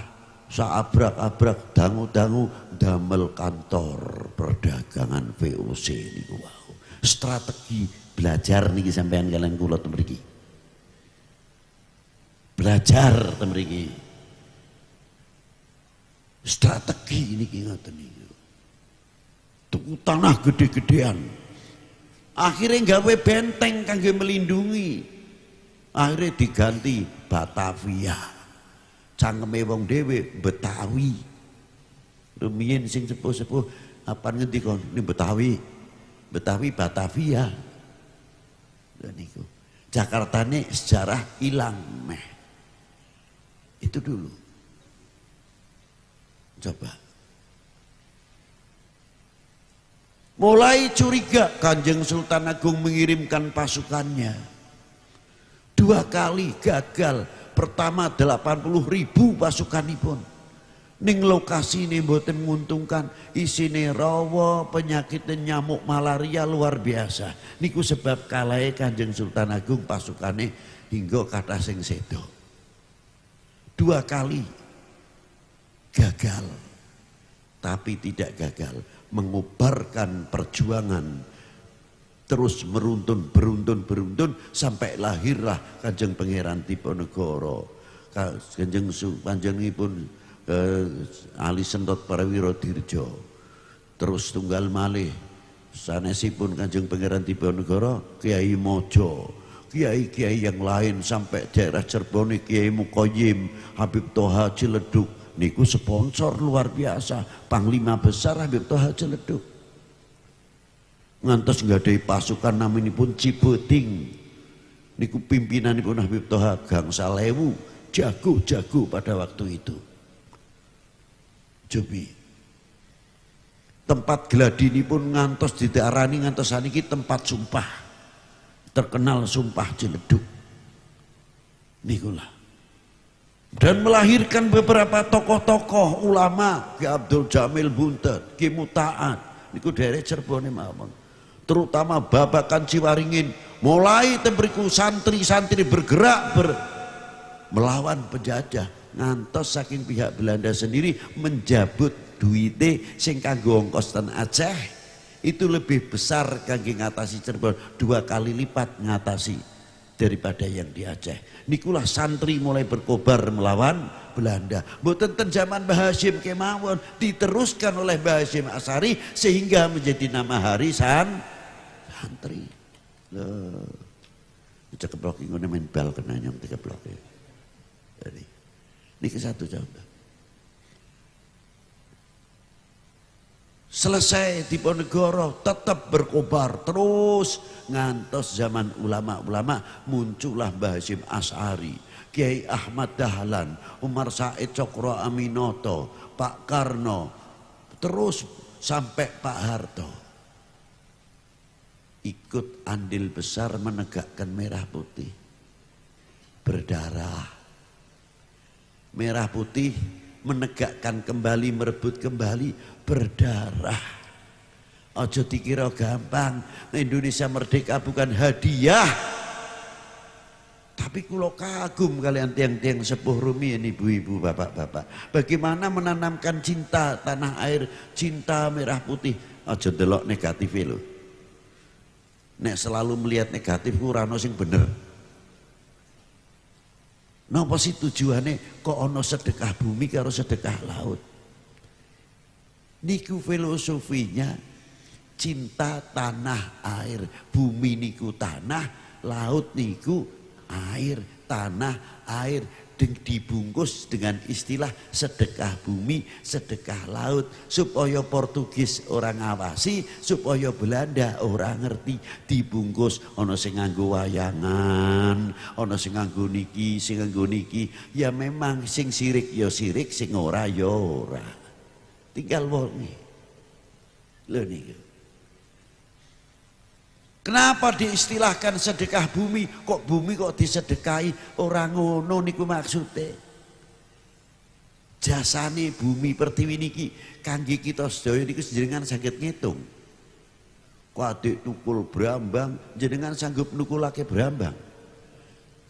saabrak-abrak dangu-dangu damel kantor perdagangan VOC niku wau. Strategi belajar niki sampean kalian kula ten mriki. Belajar ten mriki. Strategi niki ngoten niku. Tuku tanah gede-gedean. Akhirnya gawe benteng kangge melindungi. Akhirnya diganti Batavia. Cangkeme wong dhewe Betawi. Rumiyin sing sepuh-sepuh apa ngendi kon ini Betawi. Betawi Batavia. Dan niku. Jakartane sejarah hilang meh. Itu dulu. Coba. Mulai curiga Kanjeng Sultan Agung mengirimkan pasukannya. 2 kali gagal. Pertama 80.000 pasukanipun. Ning lokasi ini mboten menguntungkan. Isine rawa, penyakit nyamuk malaria luar biasa. Niku sebab kalahe Kanjeng Sultan Agung pasukane hingga kathah sing sedo. 2 kali gagal. Tapi tidak gagal mengubarkan perjuangan terus beruntun sampai lahirlah Kanjeng Pangeran Diponegoro. Kanjeng panjenenganipun Ali Sentot Prawiro Dirjo. Terus tunggal malih sanesipun Kanjeng Pangeran Diponegoro Kiai Mojo, kiai-kiai yang lain sampai daerah Cirebon Kiai Mukoyim, Habib Toha Ciledug. Niku sponsor luar biasa, Panglima Besar Habib Toha Ciledug. Ngantos nggadahi pasukan naminipun Cibeting. Niku pimpinanipun Habib Toha gangsal ewu, jago-jago pada waktu itu. Jobi. Tempat geladinipun ngantos diarani ngantos saniki tempat sumpah. Terkenal sumpah Ciledug. Nikulah. Dan melahirkan beberapa tokoh-tokoh ulama, Ki Abdul Jamil Buntet, Ki Muta'at, niku daerah Cirebon mawon. Terutama Babakan Ciwaringin, mulai tembriku santri-santri bergerak melawan penjajah. Ngantos saking pihak Belanda sendiri menjabut duite sing kanggo ongkos ten Aceh itu lebih besar kangge ngatasi Cirebon, 2 kali lipat ngatasi daripada yang di Aceh. Nikulah santri mulai berkobar melawan Belanda. Mboten ten zaman Mbah Hasyim kemawon diteruskan oleh Mbah Hasyim Asari sehingga menjadi nama hari santri. Loh. Cekeplok ngene main bal kena nyong dikeplok. Jadi niki satu contoh. Selesai Diponegoro tetap berkobar terus ngantos zaman ulama-ulama muncullah Mbah Hasyim Asy'ari, Kiai Ahmad Dahlan, Umar Said Cokro Aminoto, Pak Karno, terus sampai Pak Harto. Ikut andil besar menegakkan merah putih. Berdarah. Merah putih menegakkan kembali, merebut kembali, berdarah. Ojo dikira gampang. Indonesia merdeka bukan hadiah. Tapi kulo kagum kalian tiang-tiang sepuh rumiyin, ibu-ibu, bapak-bapak. Bagaimana menanamkan cinta tanah air, cinta merah putih. Ojo delok negatif lho. Nek selalu melihat negatif ora ono sing bener. Napa sih tujuannya kok ono sedekah bumi karo sedekah laut? Niku filosofinya cinta tanah air. Bumi niku tanah, laut niku air, tanah air dibungkus dengan istilah sedekah bumi, sedekah laut supaya Portugis orang ngawasi, supaya Belanda orang ngerti. Dibungkus ana sing nganggo wayangan, ana sing nganggo niki, sing nganggo niki. Ya memang sing sirik ya sirik, sing ora ya ora. Tinggal wonge. Lho niku. Kenapa diistilahkan sedekah bumi? Kok bumi kok disedekahi? Orang ngono niku maksudnya. Jasane bumi pertiwi niki kangge kita sedaya niku jenengan saged ngitung. Kok adik tukul brambang jenengan sanggup nukulake brambang.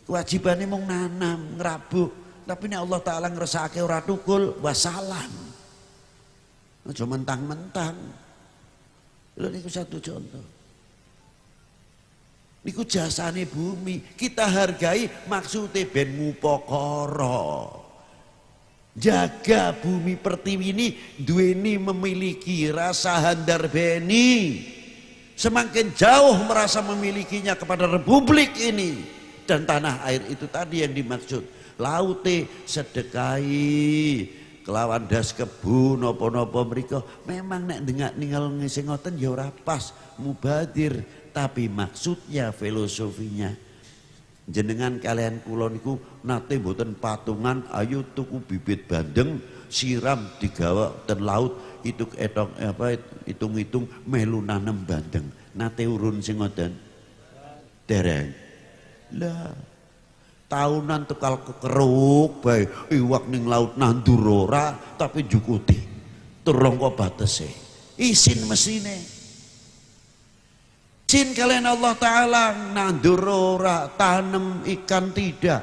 Kewajibannya mau nanam, ngerabuk. Tapi nek Allah Ta'ala ngeresake ora tukul, wassalam. Aja mentang-mentang. Lho niku satu contoh. Niku jasane bumi, kita hargai maksudnya ben ngupakara. Jaga bumi pertiwi ini duweni memiliki rasa handar beni. Semakin jauh merasa memilikinya kepada republik ini dan tanah air itu tadi yang dimaksud. Laute sedekai kelawan das kebun napa-napa mriko memang nek dengak ninggal sing ngoten ya ora pas mubadir, tapi maksudnya filosofinya jenengan kalian kula niku nate mboten patungan ayo tuku bibit bandeng siram digawa ten laut itu etong apa hitung-hitung melu nanem bandeng nate urun sing ngoten dereng lah tahunan tekal kekeruk bae iwak ning laut nandur ora tapi jukuti terong kok batese isin mesine izin kalian Allah Ta'ala nandur ora tanem ikan tidak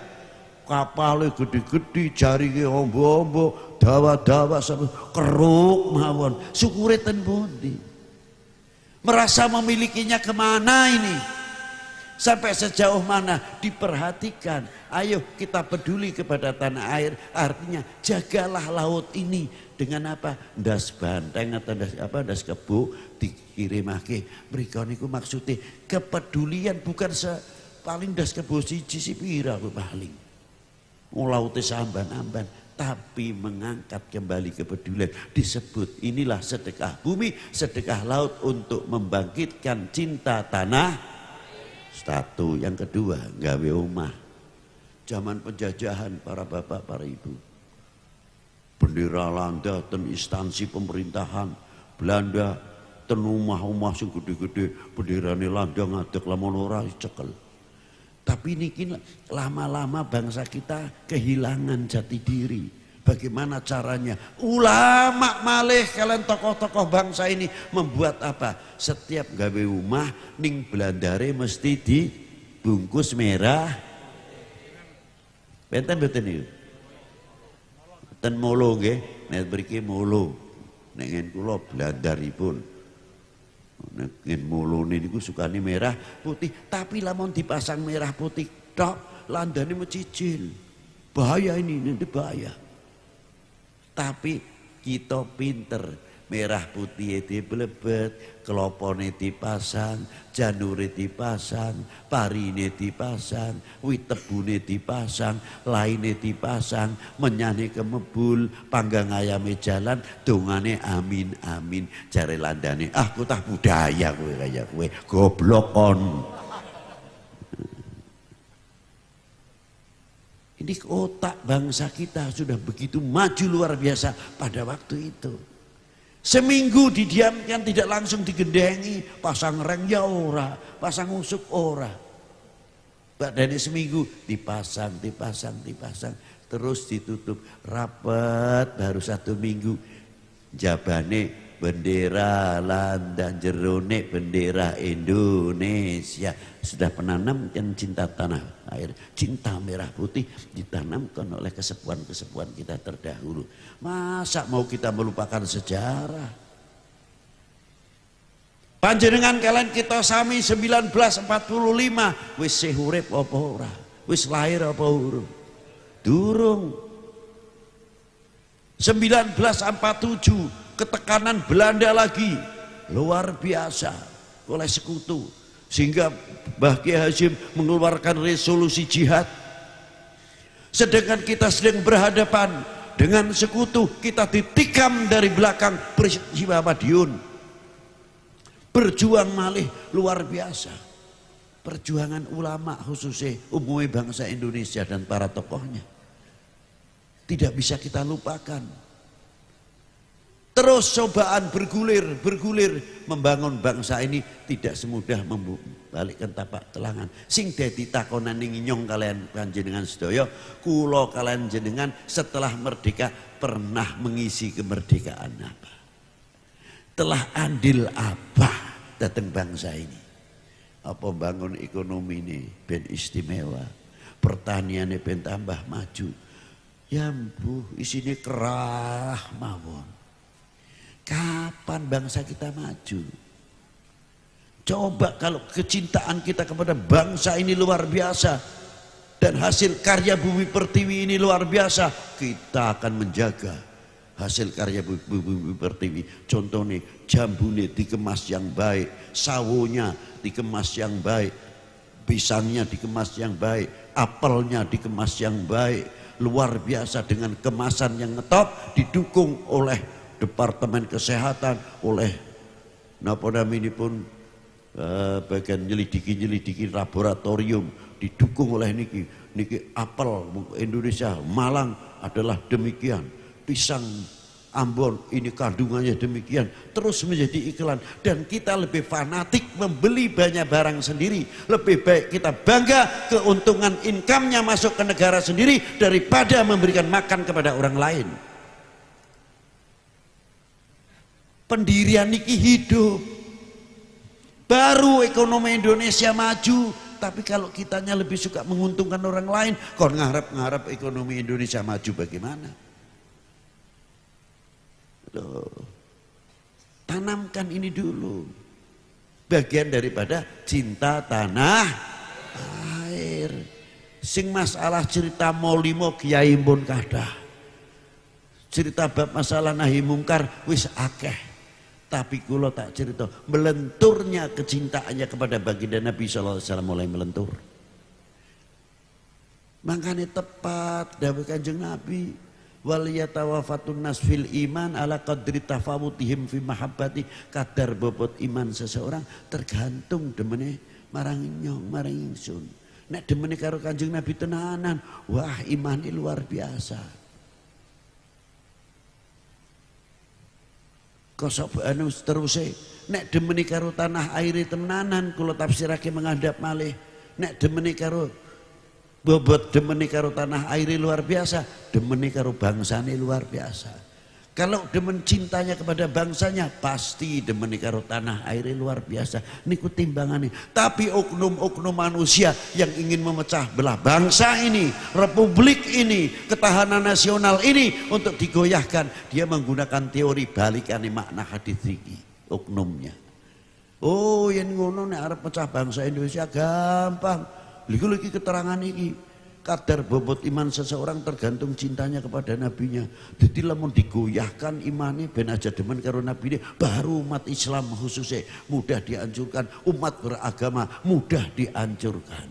kapalnya gede-gede jaringnya ombo-ombo dawa-dawa keruk mawon syukure ten pundi merasa memilikinya kemana ini sampai sejauh mana diperhatikan. Ayo kita peduli kepada tanah air, artinya jagalah laut ini dengan apa? Das banteng atau das kebo dikirimake. Mriko niku maksudnya kepedulian bukan paling das kebo siji pira paling. Laute samban-amban, tapi mengangkat kembali kepedulian disebut inilah sedekah bumi, sedekah laut untuk membangkitkan cinta tanah. Satu, yang kedua gawe omah. Zaman penjajahan para bapak, para ibu. Bendera Belanda ten instansi pemerintahan Belanda ten omah-omah sing gede-gede benderane Belanda ngadeg lamun ora cekel. Tapi niki lama-lama bangsa kita kehilangan jati diri. Bagaimana caranya? Ulama malih kalian tokoh-tokoh bangsa ini membuat apa? Setiap gawe rumah ning belandare mesti dibungkus merah. Benten niku. Ten molo nggih, nek mriki molo. Nek ngen kula belandaripun. Nek ngen molo niku sukane merah putih, tapi lamun dipasang merah putih tok landane mecicil. Bahaya ini bahaya. Tapi kita pinter merah putih diblebet, kelopone dipasang, janure dipasang, parine dipasang, wit tebune dipasang, laine dipasang, menyane kemebul, panggang ayame jalan, dongane amin amin, jare landane ah kutah budaya kowe kaya kowe goblok kon. Ini otak bangsa kita sudah begitu maju luar biasa pada waktu itu. Seminggu didiamkan tidak langsung digendengi, pasang reng ya ora, pasang usuk ora. Badane seminggu dipasang, terus ditutup rapat baru 1 minggu. Jabane bendera Landa jerone bendera Indonesia sudah penanamkan cinta tanah air, cinta merah putih ditanamkan oleh kesepuan-kesepuan kita terdahulu. Masa mau kita melupakan sejarah? Panjenengan kalian kita sami 1945 wis urip apa ora? Wis lahir apa urung? Durung. 1947 ketekanan Belanda lagi luar biasa oleh sekutu sehingga Mbah Kiai Hasyim mengeluarkan resolusi jihad. Sedangkan kita sedang berhadapan dengan sekutu, kita ditikam dari belakang peristiwa Madiun. Berjuang malih luar biasa. Perjuangan ulama khususnya umumnya bangsa Indonesia dan para tokohnya tidak bisa kita lupakan. Terus cobaan bergulir membangun bangsa ini tidak semudah membalikkan tapak telangan. Sing dadi takonan ning nyong kalian panjenengan sedaya, kula kalian jenengan setelah merdeka pernah mengisi kemerdekaan apa? Telah andil apa datang bangsa ini? Apa bangun ekonomi ini ben istimewa? pertaniannya ben tambah maju. Ya mbuh isine kerah mawon. Kapan bangsa kita maju? Coba kalau kecintaan kita kepada bangsa ini luar biasa dan hasil karya Bumi Pertiwi ini luar biasa, kita akan menjaga hasil karya Bumi Pertiwi. Contohnya jambune dikemas yang baik, sawonya dikemas yang baik, pisangnya dikemas yang baik, apelnya dikemas yang baik, luar biasa dengan kemasan yang ngetop, didukung oleh Departemen Kesehatan, oleh napa namanya pun bagian nyelidiki laboratorium, didukung oleh niki apel Indonesia Malang adalah demikian, pisang Ambon ini kandungannya demikian, terus menjadi iklan. Dan kita lebih fanatik membeli banyak barang sendiri, lebih baik kita bangga keuntungan income-nya masuk ke negara sendiri daripada memberikan makan kepada orang lain. Pendirian niki hidup, baru ekonomi Indonesia maju. Tapi kalau kitanya lebih suka menguntungkan orang lain, kon ngarep-ngarep ekonomi Indonesia maju bagaimana? Loh, tanamkan ini dulu, bagian daripada cinta tanah air. Sing masalah cerita molimo kiai pun kadah, cerita bab masalah nahi mungkar wis akeh, tapi kula tak cerita melenturnya kecintaannya kepada baginda Nabi sallallahu alaihi wasallam mulai melentur. Makanya tepat dawuh Kanjeng Nabi, wal yatawafatun nas fil iman ala qadri tafawutihim fi mahabbati. Kadar bobot iman seseorang tergantung demene marang nyong marang ingsun. Nek demene karo Kanjeng Nabi tenanan, wah imane luar biasa. Kosok anu teruse nek demene karo tanah aire tenanan kula tafsirake menghadap malih. Nek demene karo bobot demeni karo tanah air luar biasa, demeni karo bangsane luar biasa. Kalau demen cintanya kepada bangsanya, pasti demeni karo tanah air luar biasa. Niku timbangannya. Tapi oknum-oknum manusia yang ingin memecah belah bangsa ini, republik ini, ketahanan nasional ini untuk digoyahkan, dia menggunakan teori balikannya makna hadis iki, oknumnya. Oh, yang ngono nek arep pecah bangsa Indonesia gampang. Lagi keterangan ini, kadar bobot iman seseorang tergantung cintanya kepada nabinya. Jadi lamun digoyahkan imane ben aja demen karo nabi ini, baru umat Islam khususnya mudah dihancurkan, umat beragama mudah dihancurkan.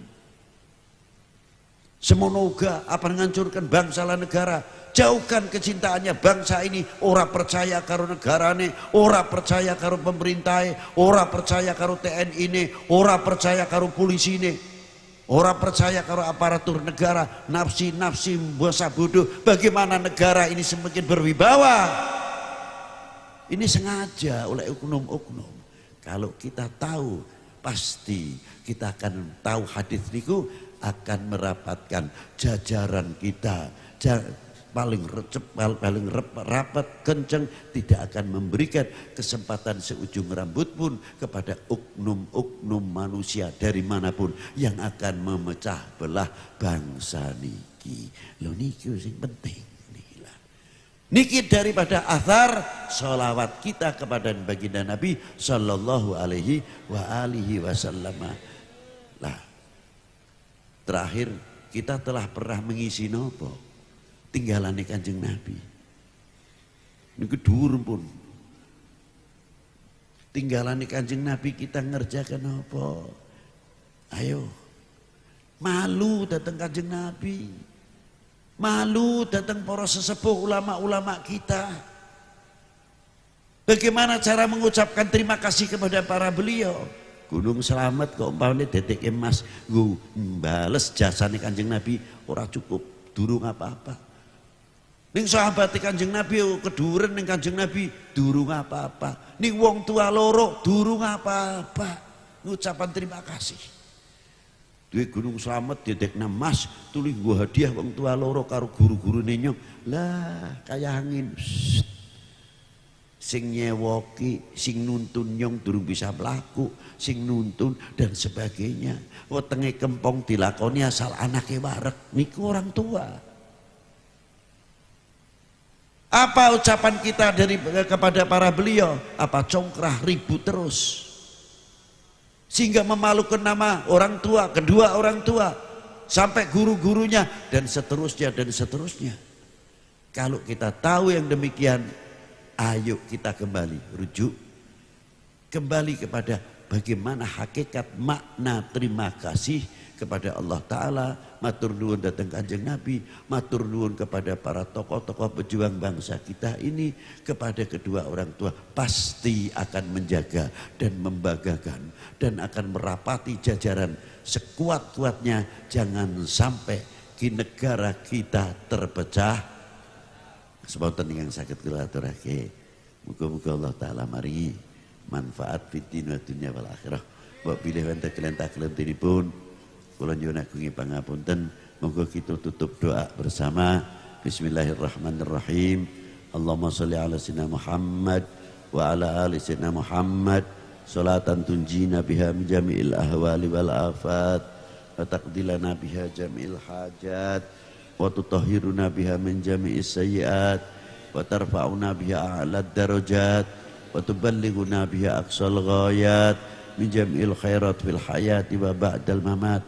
Semono uga apa menghancurkan bangsa lan negara. Jauhkan kecintaannya bangsa ini, ora percaya karo negarane, ora percaya karo pemerintah, ora percaya karo TNI ini, ora percaya karo polisi ini. Orang percaya kalau aparatur negara, nafsi buasa bodoh. Bagaimana negara ini semakin berwibawa? Ini sengaja oleh oknum-oknum. Kalau kita tahu, pasti kita akan tahu hadis niku akan merapatkan jajaran kita. Paling rapat kenceng, tidak akan memberikan kesempatan seujung rambut pun kepada oknum-oknum manusia dari manapun yang akan memecah belah bangsa niki. Lo niki sing penting. Niki daripada athar sholawat kita kepada baginda Nabi sallallahu alaihi wasallam. Lah, terakhir kita telah pernah mengisi nopo? Tinggalane Kanjeng Nabi. Niku dhuwur pun. Tinggalane Kanjeng Nabi kita ngerjakan apa? Ayo. Malu datang Kanjeng Nabi. Malu datang para sesepuh ulama-ulama kita. Bagaimana cara mengucapkan terima kasih kepada para beliau? Gunung Slamet kok umpamane detik emas nggo bales jasane Kanjeng Nabi ora cukup, durung apa-apa. Ning sahabat Kanjeng Nabi keduren ning Kanjeng Nabi durung apa-apa. Ning wong tua loro durung apa-apa. Ngucapan terima kasih. Duwe Gunung Slamet dedekna emas, tuli nggo hadiah wong tua loro karo guru-gurune nyong. Lah kaya angin. sing nyewoki, sing nuntun nyong durung bisa mlaku, sing nuntun dan sebagainya. Wetenge kempong dilakoni asal anake wareg, niku orang tua. Apa ucapan kita kepada para beliau? Apa congkrah ribut terus sehingga memalukan nama orang tua, kedua orang tua, sampai guru-gurunya dan seterusnya dan seterusnya. Kalau kita tahu yang demikian, ayo kita kembali rujuk kembali kepada bagaimana hakikat makna terima kasih kepada Allah Ta'ala. Matur nuwun datang Kanjeng Nabi, matur nuwun kepada para tokoh-tokoh pejuang bangsa kita ini, kepada kedua orang tua, pasti akan menjaga dan membanggakan dan akan merapati jajaran sekuat-kuatnya. Jangan sampai di negara kita terpecah. Semonten yang sakit kula aturake, muga-muga Allah Ta'ala mari manfaat fitin wa dunya wal akhirah. Mbok pilih wonten kelentak-kelentinipun kula nyuwun agungi pangapunten. Monggo kita tutup doa bersama. Bismillahirrahmanirrahim. Allahumma sholli ala sayyidina Muhammad wa ala ali sayyidina Muhammad salatan tunjina biha min jami'il ahwali wal afat wa taqdilana biha jami'il hajat wa tutahhiruna biha min jami'is sayyiat wa tarfa'una biha a'lad darajat wa tuballighuna biha aqsal ghayat min jami'il khairat fil hayati wa ba'dal mamat.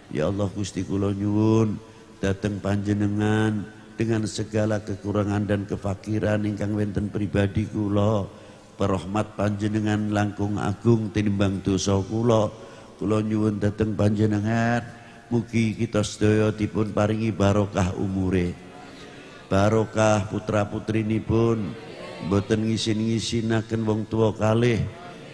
Ya Allah, Gusti kula nyuwun dateng panjenengan dengan segala kekurangan dan kefakiran ingkang wonten pribadi kula. Perahmat panjenengan langkung agung tinimbang dosa kula. Kula nyuwun dateng panjenengan mugi kita sedaya dipun paringi barokah umure, barokah putra-putrinipun, mboten ngisin-ngisinaken wong tuwa kalih,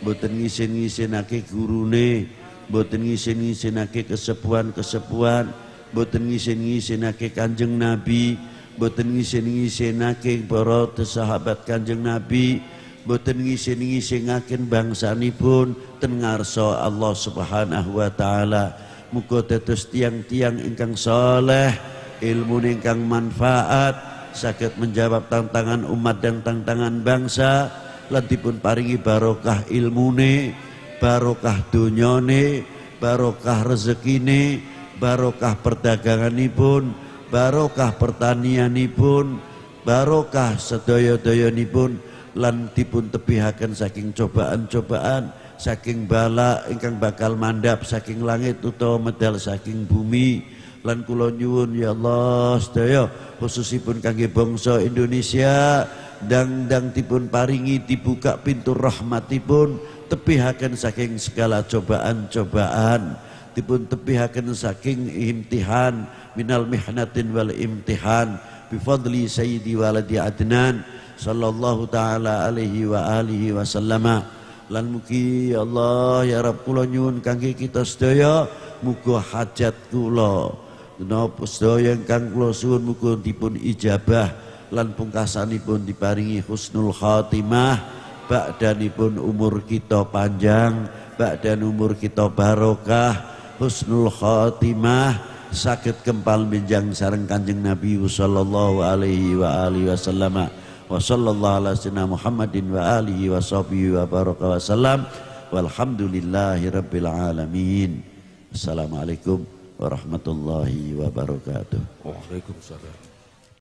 mboten ngisin-ngisinake gurune, mboten ngisin-ngisinake kesepuhan-kesepuhan, mboten ngisin-ngisinake Kanjeng Nabi, mboten ngisin-ngisinake para sahabat Kanjeng Nabi, mboten ngisin-ngisinaken bangsanipun ten ngarsa Allah Subhanahu wa taala. Muga dados tiang-tiang ingkang saleh, ilmu ingkang manfaat, saged menjawab tantangan umat dan tantangan bangsa, lan dipun paringi barokah ilmune, barokah dunyane, barokah rezekine, barokah perdaganganipun, barokah pertanianipun, barokah sedaya-dayanipun, lan dipun tebihaken saking cobaan-cobaan, saking bala ingkang bakal mandhap saking langit utawa medal saking bumi. Lan kula nyuwun ya Allah sedaya khususipun kangge bangsa Indonesia, dang dipun paringi dibuka pintu rahmatipun, tebihaken saking segala cobaan-cobaan, dipun tebihaken saking imtihan minal mihnatin wal imtihan bifadli sayyidi waladi Adnan sallallahu ta'ala alaihi wa alihi wa sallama. Lan mugi Allah ya Rabb kula nyuwun kangge kita sedaya, muga hajat kula napa sedaya ingkang kula suwun muga dipun ijabah, lan pungkasanipun diparingi husnul khatimah, ba'danipun umur kita panjang, ba'dan umur kita barokah, husnul khatimah, saged kempal benjang sareng Kanjeng Nabi sallallahu alaihi wa alihi wasallam. Wa sallallahu ala sayyidina Muhammadin wa alihi wa sahbihi wa baraka wa sallam. Walhamdulillahi rabbil alamin. Assalamualaikum warahmatullahi wabarakatuh. Waalaikumsalam.